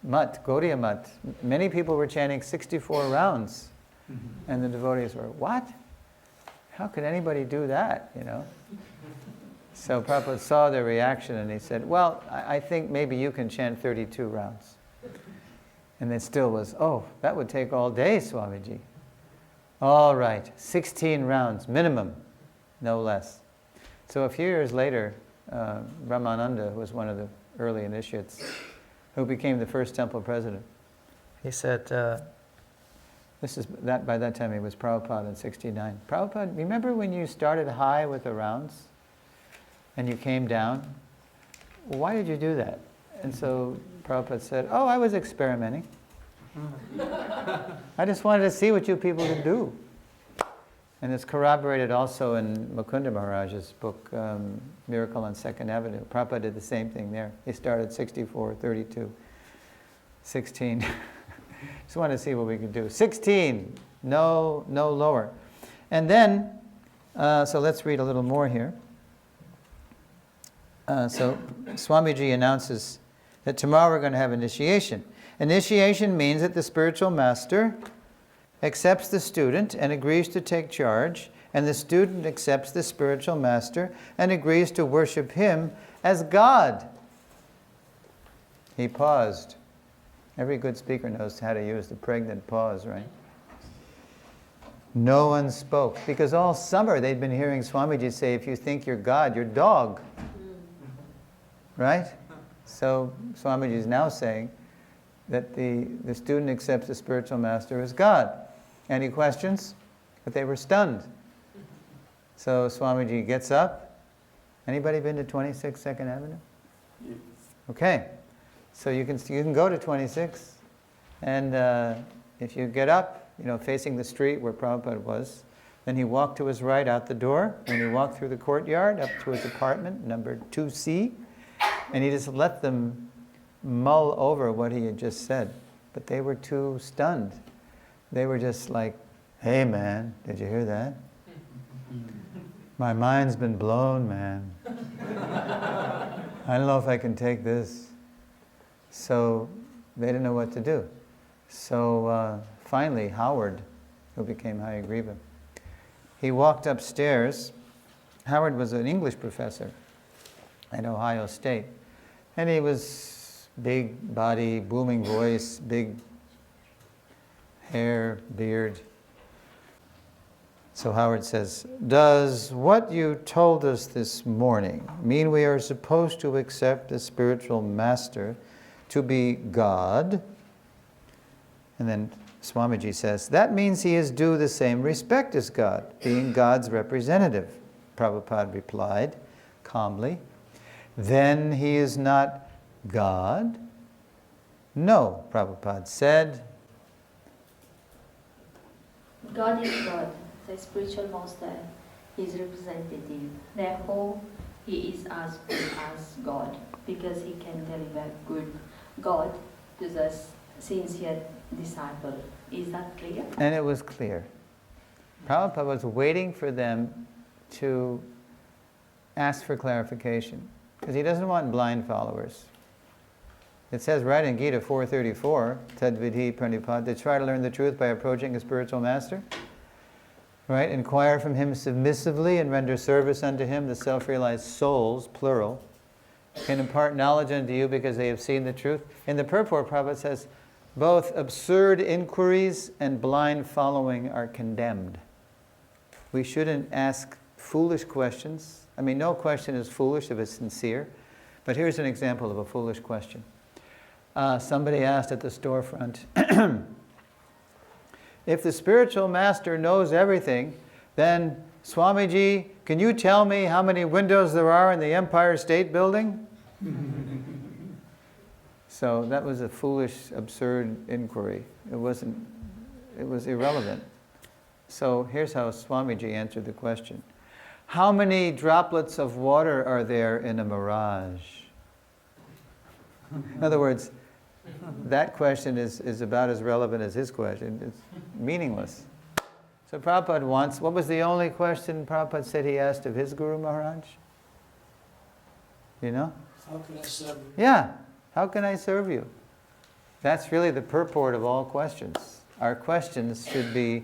mutt, Gaudiya mutt, many people were chanting 64 rounds. And the devotees were, what? How could anybody do that, So Prabhupada saw their reaction and he said, well, I think maybe you can chant 32 rounds. And it still was, oh, that would take all day, Swamiji. All right, 16 rounds, minimum, no less. So a few years later, Brahmananda, who was one of the early initiates, who became the first temple president, he said, by that time he was Prabhupada in 69. Prabhupada, remember when you started high with the rounds and you came down? Why did you do that? And so Prabhupada said, oh, I was experimenting. I just wanted to see what you people could do. And it's corroborated also in Mukunda Maharaj's book, Miracle on 2nd Avenue. Prabhupada did the same thing there. He started 64, 32, 16. Just wanted to see what we could do. 16, no lower. And then, so let's read a little more here. So Swamiji announces that tomorrow we're going to have initiation. Initiation means that the spiritual master accepts the student and agrees to take charge, and the student accepts the spiritual master and agrees to worship him as God. He paused. Every good speaker knows how to use the pregnant pause, right? No one spoke, because all summer they'd been hearing Swamiji say, if you think you're God, you're dog. Right? So Swamiji is now saying that the student accepts the spiritual master as God. Any questions? But they were stunned. So Swamiji gets up. Anybody been to 26 2nd Avenue? Yeah. Okay. So you can go to 26, and if you get up, facing the street where Prabhupada was, then he walked to his right out the door, and he walked through the courtyard up to his apartment, number 2C, and he just let them mull over what he had just said. But they were too stunned. They were just like, hey man, did you hear that? My mind's been blown, man. I don't know if I can take this. So they didn't know what to do. So finally, Howard, who became Hayagriva, he walked upstairs. Howard was an English professor at Ohio State. And he was big body, booming voice, big hair, beard. So Howard says, does what you told us this morning mean we are supposed to accept the spiritual master to be God? And then Swamiji says, that means he is due the same respect as God, being God's representative. Prabhupada replied calmly, then he is not God? No, Prabhupada said. God is God. The spiritual master is representative. Therefore, he is as good as God because he can deliver good God to the sincere disciple. Is that clear? And it was clear. Prabhupada was waiting for them to ask for clarification because he doesn't want blind followers. It says right in Gita 4:34, Tadvidhi Pranipad, to try to learn the truth by approaching a spiritual master. Right? Inquire from him submissively and render service unto him. The self-realized souls, plural, can impart knowledge unto you because they have seen the truth. In the purport, Prabhupada says, both absurd inquiries and blind following are condemned. We shouldn't ask foolish questions. I mean, no question is foolish if it's sincere. But here's an example of a foolish question. Somebody asked at the storefront, if the spiritual master knows everything, then Swamiji, can you tell me how many windows there are in the Empire State Building? So that was a foolish, absurd inquiry. It was irrelevant. So here's how Swamiji answered the question. How many droplets of water are there in a mirage? In other words, that question is about as relevant as his question. It's meaningless. So Prabhupada wants, what was the only question Prabhupada said he asked of his Guru Maharaj? You know? How can I serve you? Yeah, how can I serve you? That's really the purport of all questions. Our questions should be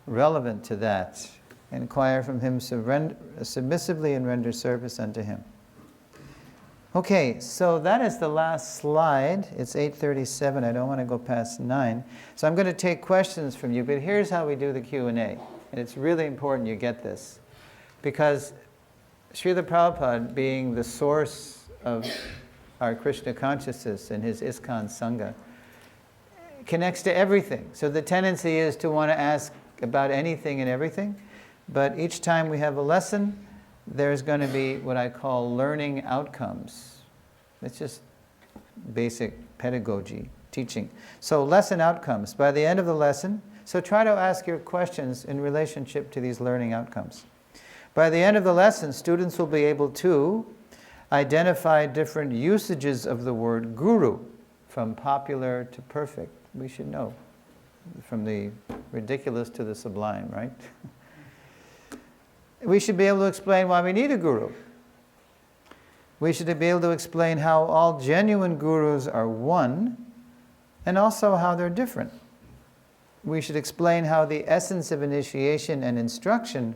relevant to that. Inquire from him submissively and render service unto him. Okay, so that is the last slide. It's 8:37. I don't want to go past 9. So I'm going to take questions from you, but here's how we do the Q&A. And it's really important you get this. Because Srila Prabhupada, being the source of our Krishna consciousness and his ISKCON Sangha, connects to everything. So the tendency is to want to ask about anything and everything. But each time we have a lesson, there's going to be what I call learning outcomes. It's just basic pedagogy, teaching. So lesson outcomes. By the end of the lesson, so try to ask your questions in relationship to these learning outcomes. By the end of the lesson, students will be able to identify different usages of the word guru, from popular to perfect. We should know, from the ridiculous to the sublime, right? We should be able to explain why we need a guru. We should be able to explain how all genuine gurus are one, and also how they're different. We should explain how the essence of initiation and instruction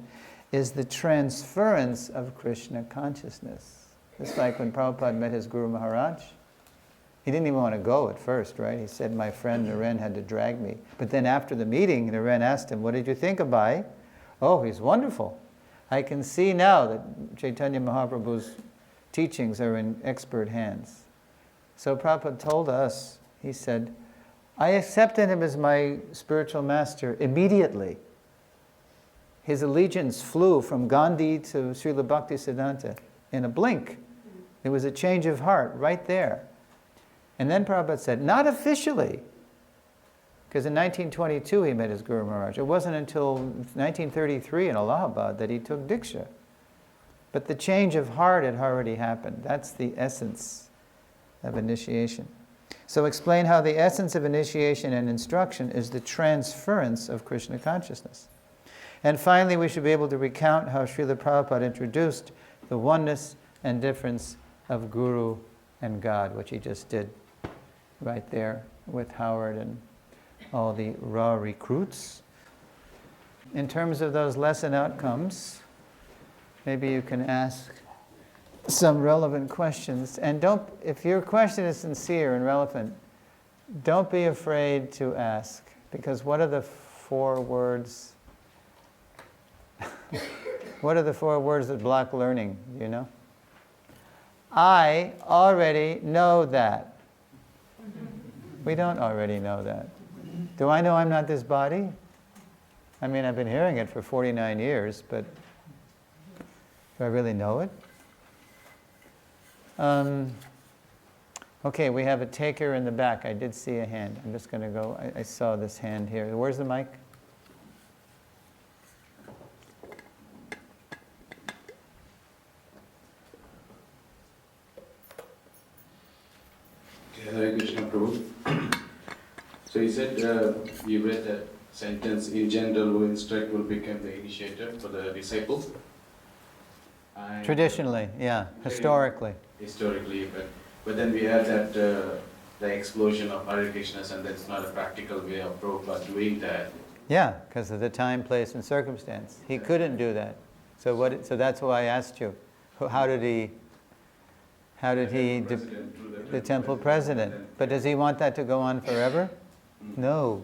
is the transference of Krishna consciousness. It's like when Prabhupada met his Guru Maharaj. He didn't even want to go at first, right? He said, my friend Naren had to drag me. But then after the meeting, Naren asked him, what did you think of Bhai? Oh, he's wonderful. I can see now that Chaitanya Mahaprabhu's teachings are in expert hands. So Prabhupada told us, he said, I accepted him as my spiritual master immediately. His allegiance flew from Gandhi to Srila Bhaktisiddhanta in a blink. It was a change of heart right there. And then Prabhupada said, not officially, because in 1922 he met his Guru Maharaj. It wasn't until 1933 in Allahabad that he took Diksha. But the change of heart had already happened. That's the essence of initiation. So explain how the essence of initiation and instruction is the transference of Krishna consciousness. And finally, we should be able to recount how Srila Prabhupada introduced the oneness and difference of Guru and God, which he just did right there with Howard and all the raw recruits. In terms of those lesson outcomes, maybe you can ask some relevant questions. And if your question is sincere and relevant, don't be afraid to ask. Because what are the 4 words? What are the 4 words that block learning? Do you know? I already know that. We don't already know that. Do I know I'm not this body? I mean, I've been hearing it for 49 years, but do I really know it? Okay, we have a taker in the back. I did see a hand. I'm just going to go. I saw this hand here. Where's the mic? you read that sentence, in general, who instruct will become the initiator for the disciples. And Traditionally, yeah, historically. Historically, but then we have that the explosion of Hare Krishnas, and that's not a practical way of Prabhupada doing that. Yeah, because of the time, place, and circumstance. He couldn't do that. So that's why I asked you, how did he the temple president? But does he want that to go on forever? No.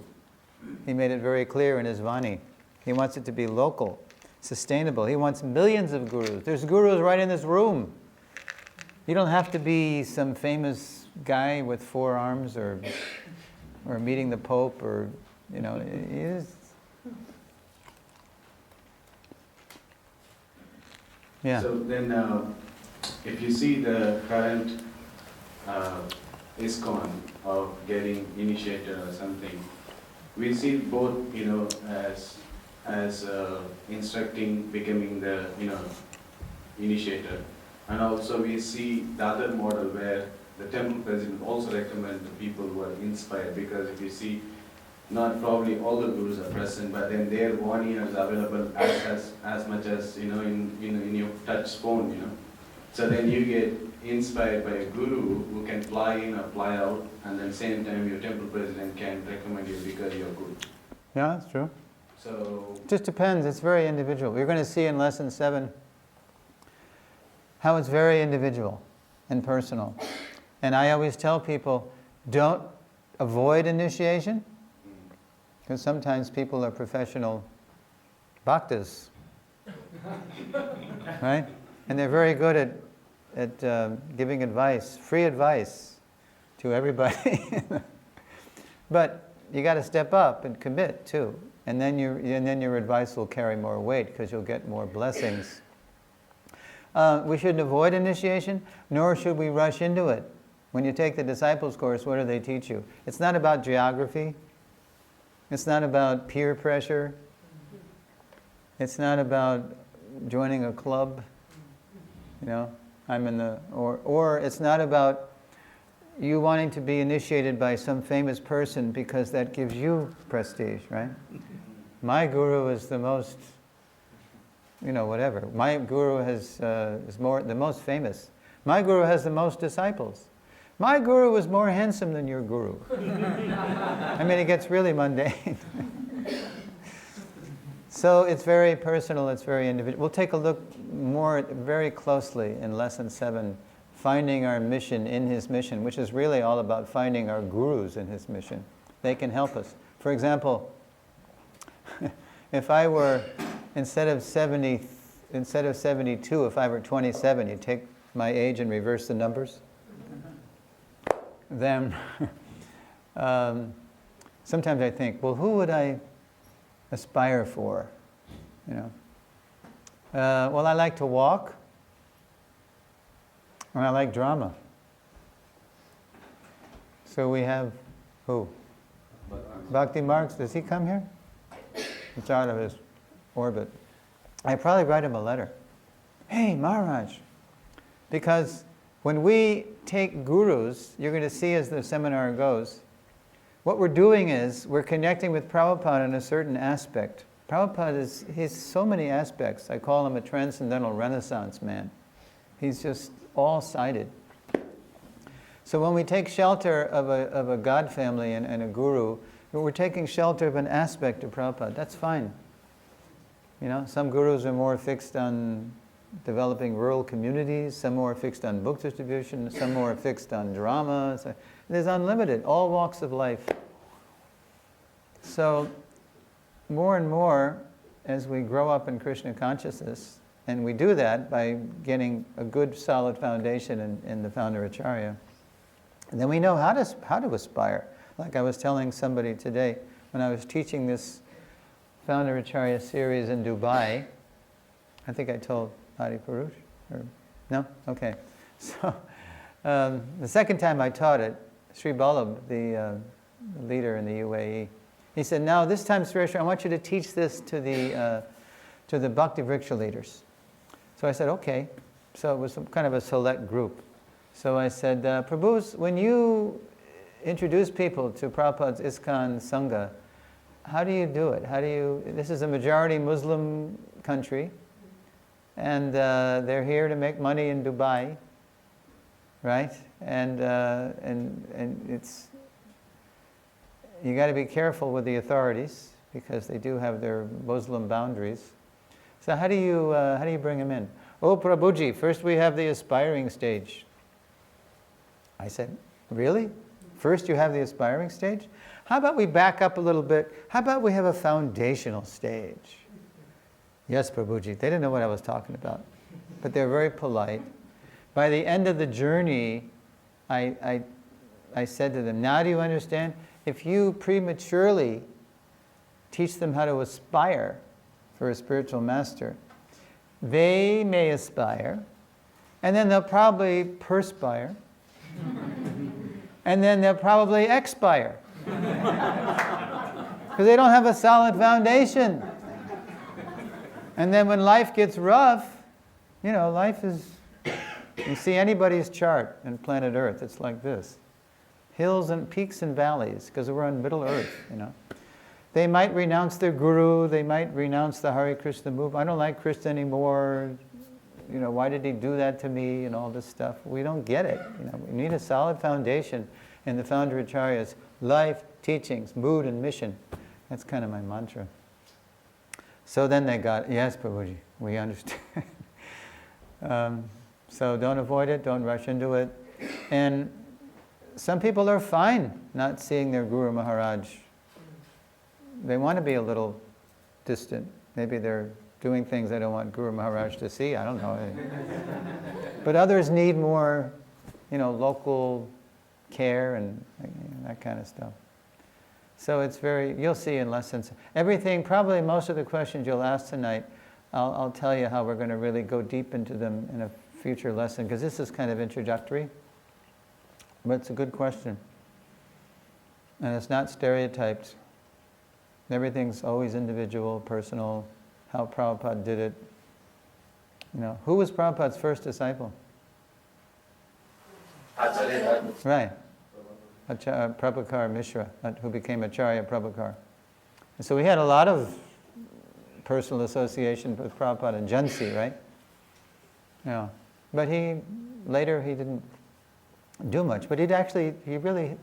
He made it very clear in his Vani. He wants it to be local, sustainable. He wants millions of gurus. There's gurus right in this room. You don't have to be some famous guy with 4 arms or meeting the Pope or, you know, yeah. So then, if you see the current ISKCON of getting initiated or something, we see both, you know, as instructing, becoming the, you know, initiator, and also we see the other model where the temple president also recommend the people who are inspired, because if you see, not probably all the gurus are present, but then their Vani is available as much as, you know, in your touch phone, you know. So then you get inspired by a guru who can fly in or fly out, and then same time your temple president can recommend you because you're good. Yeah, that's true. So it just depends. It's very individual. You're going to see in lesson 7 how it's very individual and personal. And I always tell people, don't avoid initiation, because sometimes people are professional bhaktas, right? And they're very good at giving advice, free advice to everybody. But you got to step up and commit too, and then your advice will carry more weight because you'll get more blessings. We shouldn't avoid initiation, nor should we rush into it. When you take the disciples course, what do they teach you? It's not about geography. It's not about peer pressure. It's not about joining a club. You know, or it's not about you wanting to be initiated by some famous person because that gives you prestige, right? My guru is the most, you know, whatever. My guru is the most famous. My guru has the most disciples. My guru is more handsome than your guru. I mean, it gets really mundane. So it's very personal, it's very individual. We'll take a look more very closely in lesson 7, finding our mission in his mission, which is really all about finding our gurus in his mission. They can help us. For example, if I were, instead of 72, if I were 27, you take my age and reverse the numbers. Then sometimes I think, well, who would I aspire for? You know, well, I like to walk, and I like drama. So we have who? Bhakti Marx. Does he come here? It's out of his orbit. I probably write him a letter. Hey, Maharaj, because when we take gurus, you're going to see as the seminar goes, what we're doing is we're connecting with Prabhupada in a certain aspect. Prabhupada he's so many aspects. I call him a transcendental Renaissance man. He's just all-sided. So when we take shelter of a God family and a guru, we're taking shelter of an aspect of Prabhupada. That's fine. You know, some gurus are more fixed on developing rural communities, some more fixed on book distribution, some more fixed on drama. So there's unlimited, all walks of life. So more and more, as we grow up in Krishna consciousness, and we do that by getting a good solid foundation in the Founder-Acharya, and then we know how to aspire. Like I was telling somebody today, when I was teaching this Founder-Acharya series in Dubai, I think I told Adi Purush? Or, no? Okay. So the second time I taught it, Sri Ballabh, the leader in the UAE, he said, now this time, Suresvara, I want you to teach this to the Bhakti Vriksha leaders. So I said, okay. So it was some kind of a select group. So I said, Prabhu, when you introduce people to Prabhupada's ISKCON Sangha, how do you do it? This is a majority Muslim country, and they're here to make money in Dubai, right? And it's, you got to be careful with the authorities because they do have their Muslim boundaries. So how do you bring them in? Oh, Prabhuji, first we have the aspiring stage. I said, really? First you have the aspiring stage? How about we back up a little bit? How about we have a foundational stage? Yes, Prabhuji. They didn't know what I was talking about, but they're very polite. By the end of the journey, I said to them, now do you understand? If you prematurely teach them how to aspire for a spiritual master, they may aspire, and then they'll probably perspire, and then they'll probably expire. Because they don't have a solid foundation. And then when life gets rough, life is, you see anybody's chart in planet Earth, it's like this. Hills and peaks and valleys, because we're on Middle Earth, They might renounce their guru, they might renounce the Hare Krishna movement. I don't like Krishna anymore. Why did he do that to me and all this stuff? We don't get it. We need a solid foundation in the Founder-Acharya's life, teachings, mood, and mission. That's kind of my mantra. So then they got, yes, Prabhuji, we understand. So don't avoid it, don't rush into it. And some people are fine not seeing their Guru Maharaj. They want to be a little distant. Maybe they're doing things they don't want Guru Maharaj to see, I don't know. But others need more, local care and that kind of stuff. So it's you'll see in lessons. Everything, probably most of the questions you'll ask tonight, I'll tell you how we're going to really go deep into them in a future lesson, because this is kind of introductory. But it's a good question. And it's not stereotyped. Everything's always individual, personal, how Prabhupada did it. Who was Prabhupada's first disciple? Right. Prabhakar Mishra, who became Acharya Prabhakar. And so we had a lot of personal association with Prabhupada and Jhansi, right? Yeah. But later he didn't do much. But he really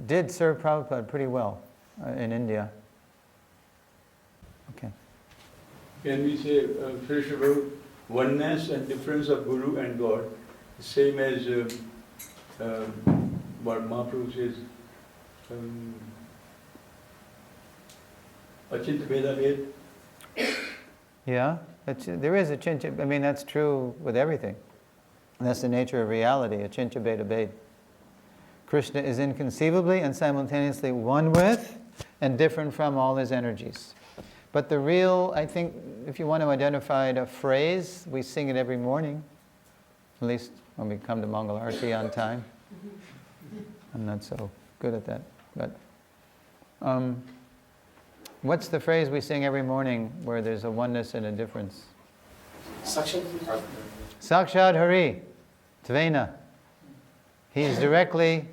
did serve Prabhupada pretty well in India. Okay. Can we say, first of all, oneness and difference of Guru and God, same as what Mahaprabhu says, Achintya Veda Ved? Yeah, there is Achintya, that's true with everything. And that's the nature of reality, Achintya Veda Ved. Krishna is inconceivably and simultaneously one with and different from all his energies. But the real, I think, if you want to identify a phrase, we sing it every morning, at least when we come to Mangal Arati on time. I'm not so good at that, but what's the phrase we sing every morning where there's a oneness and a difference? Sakshat Hari, Tvena. He's directly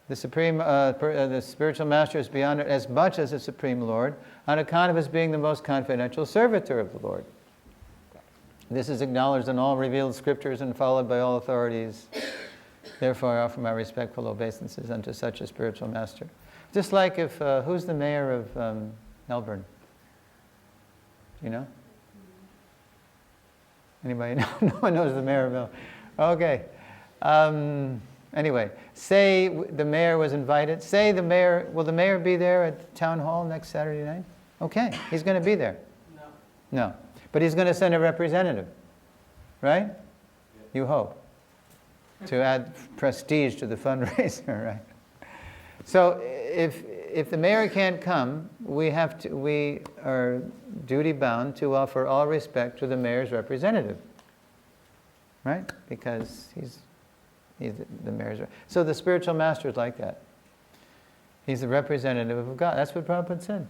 the Supreme, the spiritual master is beyond it as much as the Supreme Lord, on account of his being the most confidential servitor of the Lord. This is acknowledged in all revealed scriptures and followed by all authorities. Therefore, I offer my respectful obeisances unto such a spiritual master. Just like if, who's the mayor of Melbourne? Do you know? Anybody know? No one knows the mayor of Melbourne. Okay. Anyway, say the mayor was invited. Say the mayor, will the mayor be there at the town hall next Saturday night? Okay, he's going to be there. No. But he's going to send a representative, right? You hope. To add prestige to the fundraiser, right? So if the mayor can't come, we are duty bound to offer all respect to the mayor's representative, right? Because he's the mayor's. So the spiritual master is like that. He's the representative of God. That's what Prabhupada said.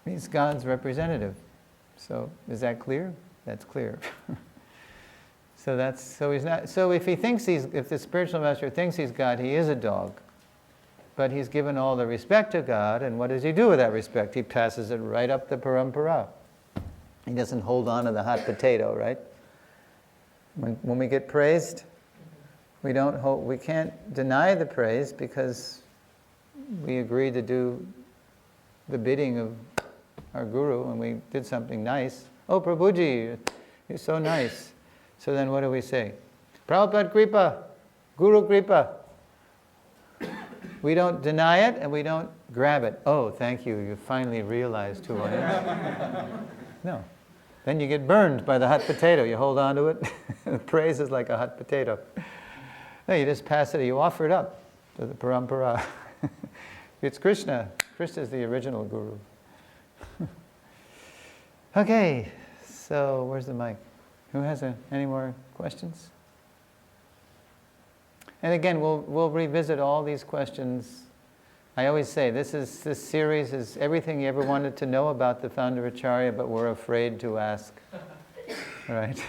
He's God's representative. So is that clear? That's clear. So he's not. So if the spiritual master thinks he's God, he is a dog. but he's given all the respect to God, and what does he do with that respect? He passes it right up the parampara. He doesn't hold on to the hot potato, right? When we get praised, we can't deny the praise because we agree to do the bidding of our guru, and we did something nice. Oh, Prabhuji, you're so nice. So then what do we say? Prabhupada Kripa, Guru Kripa. We don't deny it and we don't grab it. Oh, thank you, you finally realized who I am. No. Then you get burned by the hot potato. You hold on to it. Praise is like a hot potato. No, you just pass it, you offer it up to the parampara. It's Krishna. Krishna is the original guru. Okay, so where's the mic? Who has any more questions? And again, we'll revisit all these questions. I always say this series is everything you ever wanted to know about the Founder-Acharya, but we're afraid to ask. Right?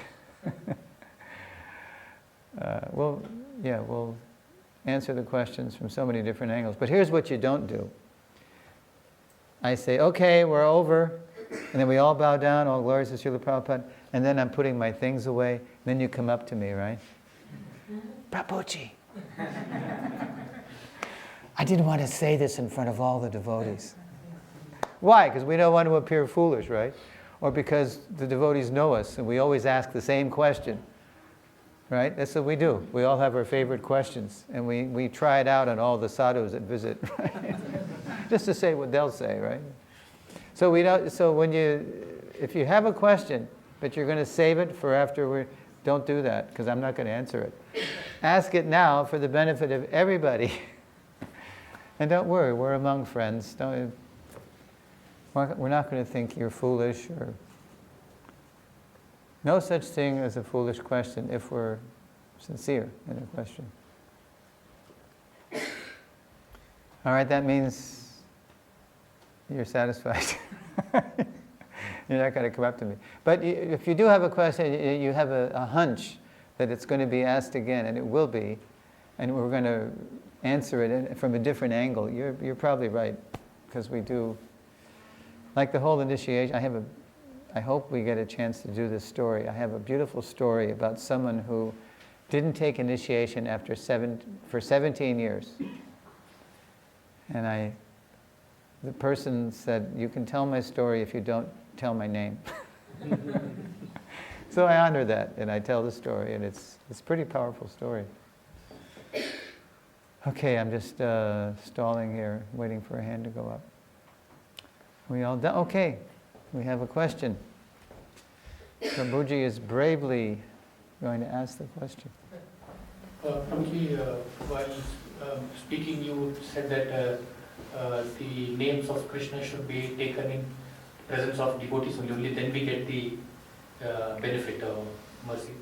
We'll answer the questions from so many different angles. But here's what you don't do. I say, okay, we're over. And then we all bow down, all glories to Srila Prabhupada. And then I'm putting my things away. And then you come up to me, right? Prabhuji, I didn't want to say this in front of all the devotees. Why? Because we don't want to appear foolish, right? Or because the devotees know us and we always ask the same question. Right? That's what we do. We all have our favorite questions. And we try it out on all the sadhus that visit. Right? Just to say what they'll say, right? So if you have a question, but you're going to save it for after don't do that, because I'm not going to answer it. Ask it now for the benefit of everybody. And don't worry, we're among friends. We're not going to think you're foolish. Or no such thing as a foolish question if we're sincere in a question. All right, that means you're satisfied. You're not going to come up to me. But if you do have a question, you have a hunch that it's going to be asked again, and it will be, and we're going to answer it from a different angle, you're probably right, because we do, like the whole initiation, I hope we get a chance to do this story. I have a beautiful story about someone who didn't take initiation for 17 years. And the person said, you can tell my story if you don't tell my name. So I honor that, and I tell the story, and it's a pretty powerful story. Okay, I'm just stalling here, waiting for a hand to go up. We all done? Okay, we have a question. Prabhuji is bravely going to ask the question. Prabhuji, while speaking, you said that the names of Krishna should be taken in presence of devotees only then we get the benefit of mercy.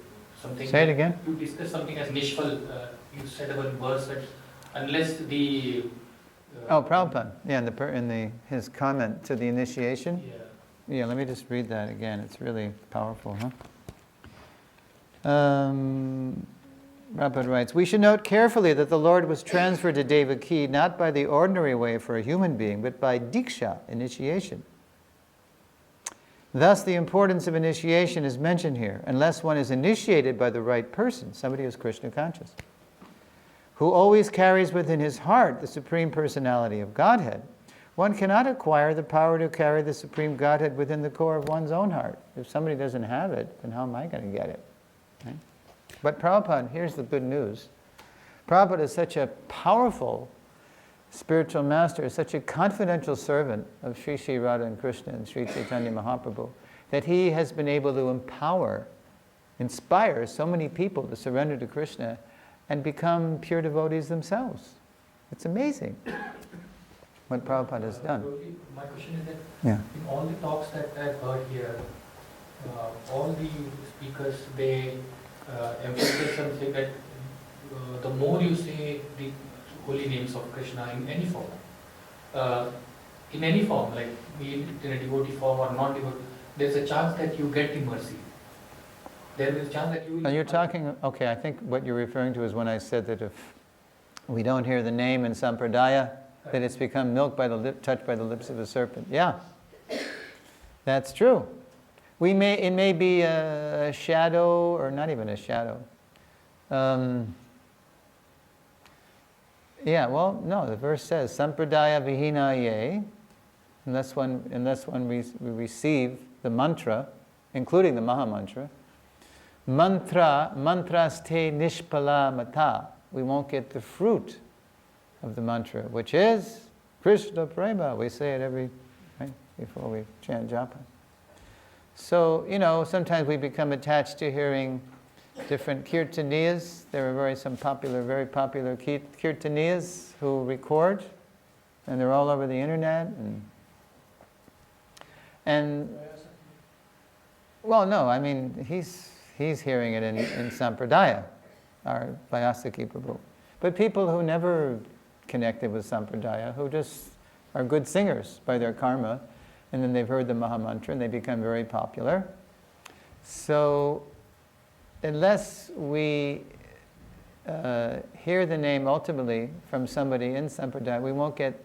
Say it again. You discussed something as nishfal. You said about verse that unless the... Prabhupada. Yeah, his comment to the initiation. Yeah. Yeah, let me just read that again. It's really powerful, huh? Prabhupada writes, we should note carefully that the Lord was transferred to Devaki not by the ordinary way for a human being, but by diksha, initiation. Thus, the importance of initiation is mentioned here, unless one is initiated by the right person, somebody who is Krishna conscious, who always carries within his heart the Supreme Personality of Godhead. One cannot acquire the power to carry the Supreme Godhead within the core of one's own heart. If somebody doesn't have it, then how am I going to get it? Right? But Prabhupada, here's the good news. Prabhupada is such a powerful spiritual master, is such a confidential servant of Sri Sri Radha and Krishna and Sri Chaitanya Mahaprabhu, that he has been able to inspire so many people to surrender to Krishna and become pure devotees themselves. It's amazing what Prabhupada has done. My question is that Yeah. in all the talks that I've heard here, all the speakers, they emphasize something that the more you say the holy names of Krishna in any form, like be it in a devotee form or non-devotee, there's a chance that you get the mercy. There is a chance that you will... You're talking, okay, I think what you're referring to is when I said that if We don't hear the name in Sampradaya, that it's become milk by the touched by the lips of a serpent. Yeah, that's true. It may be a shadow, or not even a shadow. Yeah, well, no, the verse says, Sampradaya vihina ye, unless one we receive the mantra, including the Maha Mantra, mantraste nishpala mata, we won't get the fruit of the mantra, which is Krishna Prema. We say it right before we chant japa. So, sometimes we become attached to hearing different kirtaniyas. There are very popular kirtaniyas who record, and they're all over the internet. And well, no, I mean, he's hearing it in Sampradaya, our Vyasa Prabhu. But people who never connected with Sampradaya, who just are good singers by their karma, and then they've heard the Maha Mantra and they become very popular. So, unless we hear the name ultimately from somebody in Sampradaya, we won't get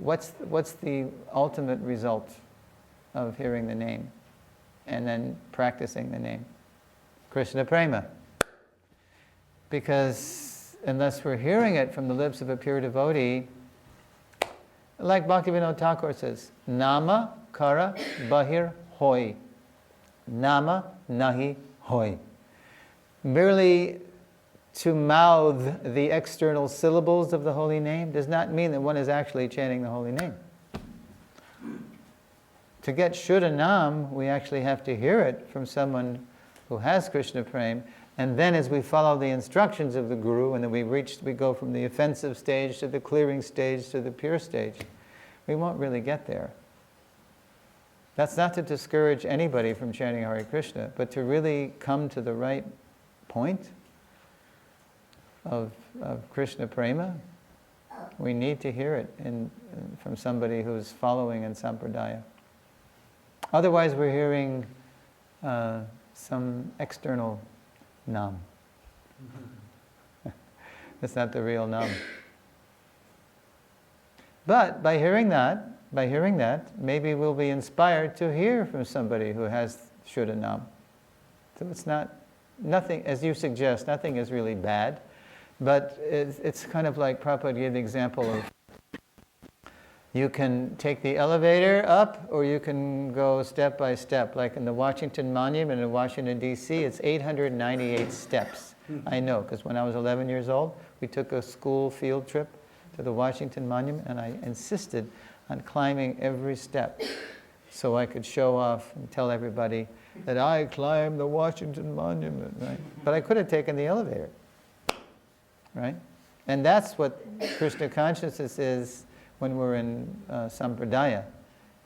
what's the ultimate result of hearing the name and then practicing the name. Krishna Prema. Because unless we're hearing it from the lips of a pure devotee, like Bhaktivinoda Thakur says, Nama kara bahir hoy. Nama nahi hoy. Merely to mouth the external syllables of the holy name does not mean that one is actually chanting the holy name. To get Shuddha Nam, we actually have to hear it from someone who has Krishna Prem, and then as we follow the instructions of the Guru, and then we go from the offensive stage to the clearing stage to the pure stage, we won't really get there. That's not to discourage anybody from chanting Hare Krishna, but to really come to the right point of Krishna Prema, we need to hear it from somebody who's following in Sampradaya. Otherwise, we're hearing some external Nam. That's not the real Nam. But by hearing that, maybe we'll be inspired to hear from somebody who has Shuddha Nam. So it's nothing, as you suggest, nothing is really bad, but it's kind of like Prabhupada gave the example of you can take the elevator up or you can go step by step. Like in the Washington Monument in Washington, D.C., it's 898 steps. I know, because when I was 11 years old, we took a school field trip to the Washington Monument, and I insisted on climbing every step so I could show off and tell everybody that I climbed the Washington Monument, right? But I could have taken the elevator, right? And that's what Krishna consciousness is when we're in Sampradaya,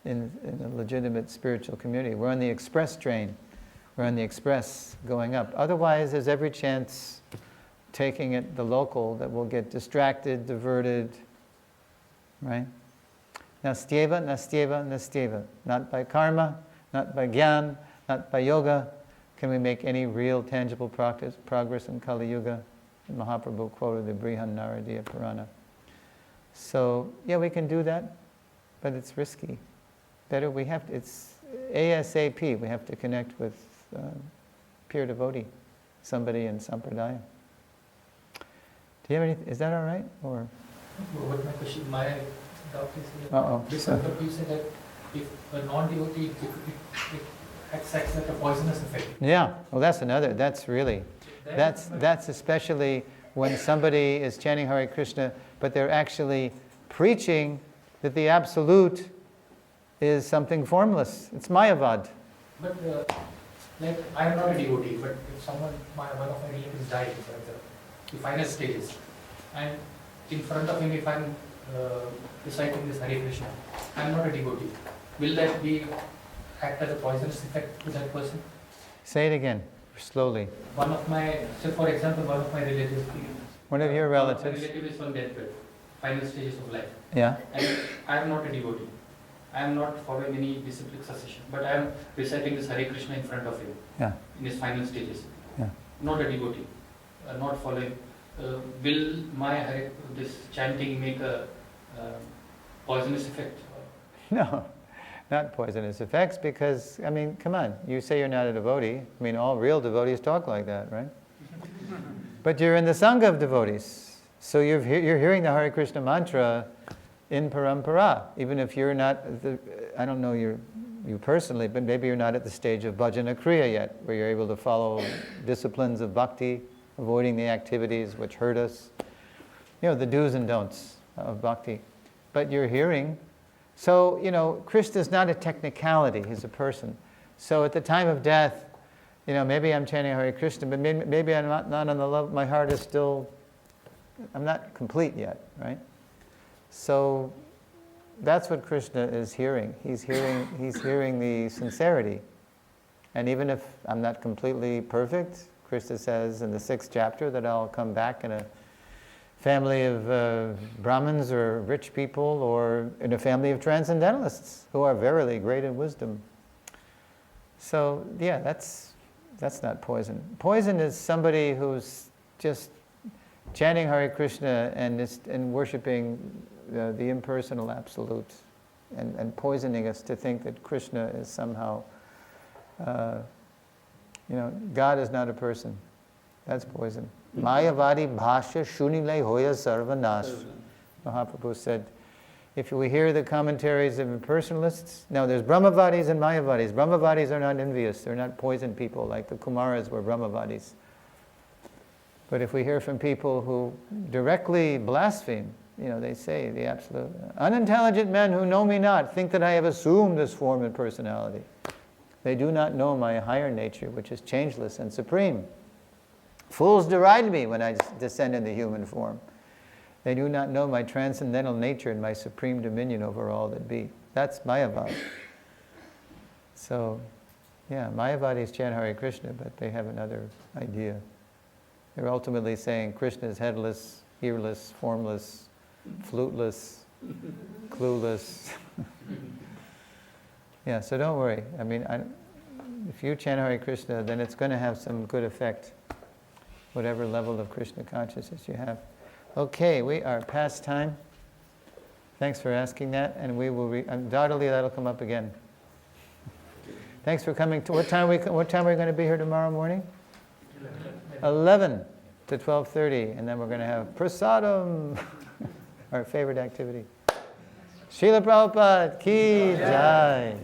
in a legitimate spiritual community. We're on the express train. We're on the express going up. Otherwise, there's every chance taking it the local that we'll get distracted, diverted, right? Nastyeva, nastyeva, nastyeva. Not by karma, not by gyan, not by yoga can we make any real tangible progress in Kali Yuga. Mahaprabhu quoted the Brihan Naradiya Purana. So, yeah, we can do that, but it's risky. It's ASAP, we have to connect with pure devotee, somebody in Sampradaya. Do you have any, is that all right? Or? What my question, my doubt is, you said that if a non-devotee, it acts like a poisonous effect. Yeah, well that's especially when somebody is chanting Hare Krishna, but they're actually preaching that the Absolute is something formless. It's Mayavad. But like, I am not a devotee, but if one of my relatives died, for example, the final stages, and in front of him, if I'm reciting this Hare Krishna, I am not a devotee. Will that act as a poisonous effect to that person? Say it again, slowly. For example, one of my relatives. One of your relatives. My relative is on deathbed, final stages of life. Yeah. And I am not a devotee. I am not following any disciplic succession, but I am reciting this Hare Krishna in front of him. Yeah. In his final stages. Yeah. Not a devotee, not following will this chanting make a poisonous effect? No, not poisonous effects, because, I mean, come on, you say you're not a devotee. I mean, all real devotees talk like that, right? But you're in the Sangha of devotees. So you're hearing the Hare Krishna mantra in parampara, even if you're not, I don't know you personally, but maybe you're not at the stage of bhajana kriya yet, where you're able to follow disciplines of bhakti, avoiding the activities which hurt us. You know, the do's and don'ts of bhakti. But you're hearing. So, you know, Krishna is not a technicality, he's a person. So at the time of death, you know, maybe I'm chanting Hare Krishna, but maybe I'm not on the level, my heart is still, I'm not complete yet, right? So that's what Krishna is hearing. He's hearing the sincerity. And even if I'm not completely perfect, Krishna says in the 6th chapter that I'll come back in a family of Brahmins or rich people, or in a family of transcendentalists who are verily great in wisdom. So yeah, that's not poison. Poison is somebody who's just chanting Hare Krishna and worshipping the impersonal absolute, and poisoning us to think that Krishna is somehow, God is not a person. That's poison. Mayavadi bhashya shunile hoya sarvanash. Mahaprabhu said, if we hear the commentaries of impersonalists, now there's Brahmavadis and Mayavadis. Brahmavadis are not envious, they're not poison people like the Kumaras were Brahmavadis. But if we hear from people who directly blaspheme, they say the absolute, unintelligent men who know me not think that I have assumed this form and personality. They do not know my higher nature, which is changeless and supreme. Fools deride me when I descend into human form. They do not know my transcendental nature and my supreme dominion over all that be. That's Mayavadi. So, yeah, Mayavadis chant Hare Krishna, but they have another idea. They're ultimately saying Krishna is headless, earless, formless, fluteless, clueless. Yeah, so don't worry. I mean, if you chant Hare Krishna, then it's going to have some good effect, whatever level of Krishna consciousness you have. Okay, we are past time. Thanks for asking that, and we will undoubtedly that'll come up again. Thanks for coming. What time are we going to be here tomorrow morning? 11 to 12:30, and then we're going to have prasadam, our favorite activity. Srila Prabhupada ki jai.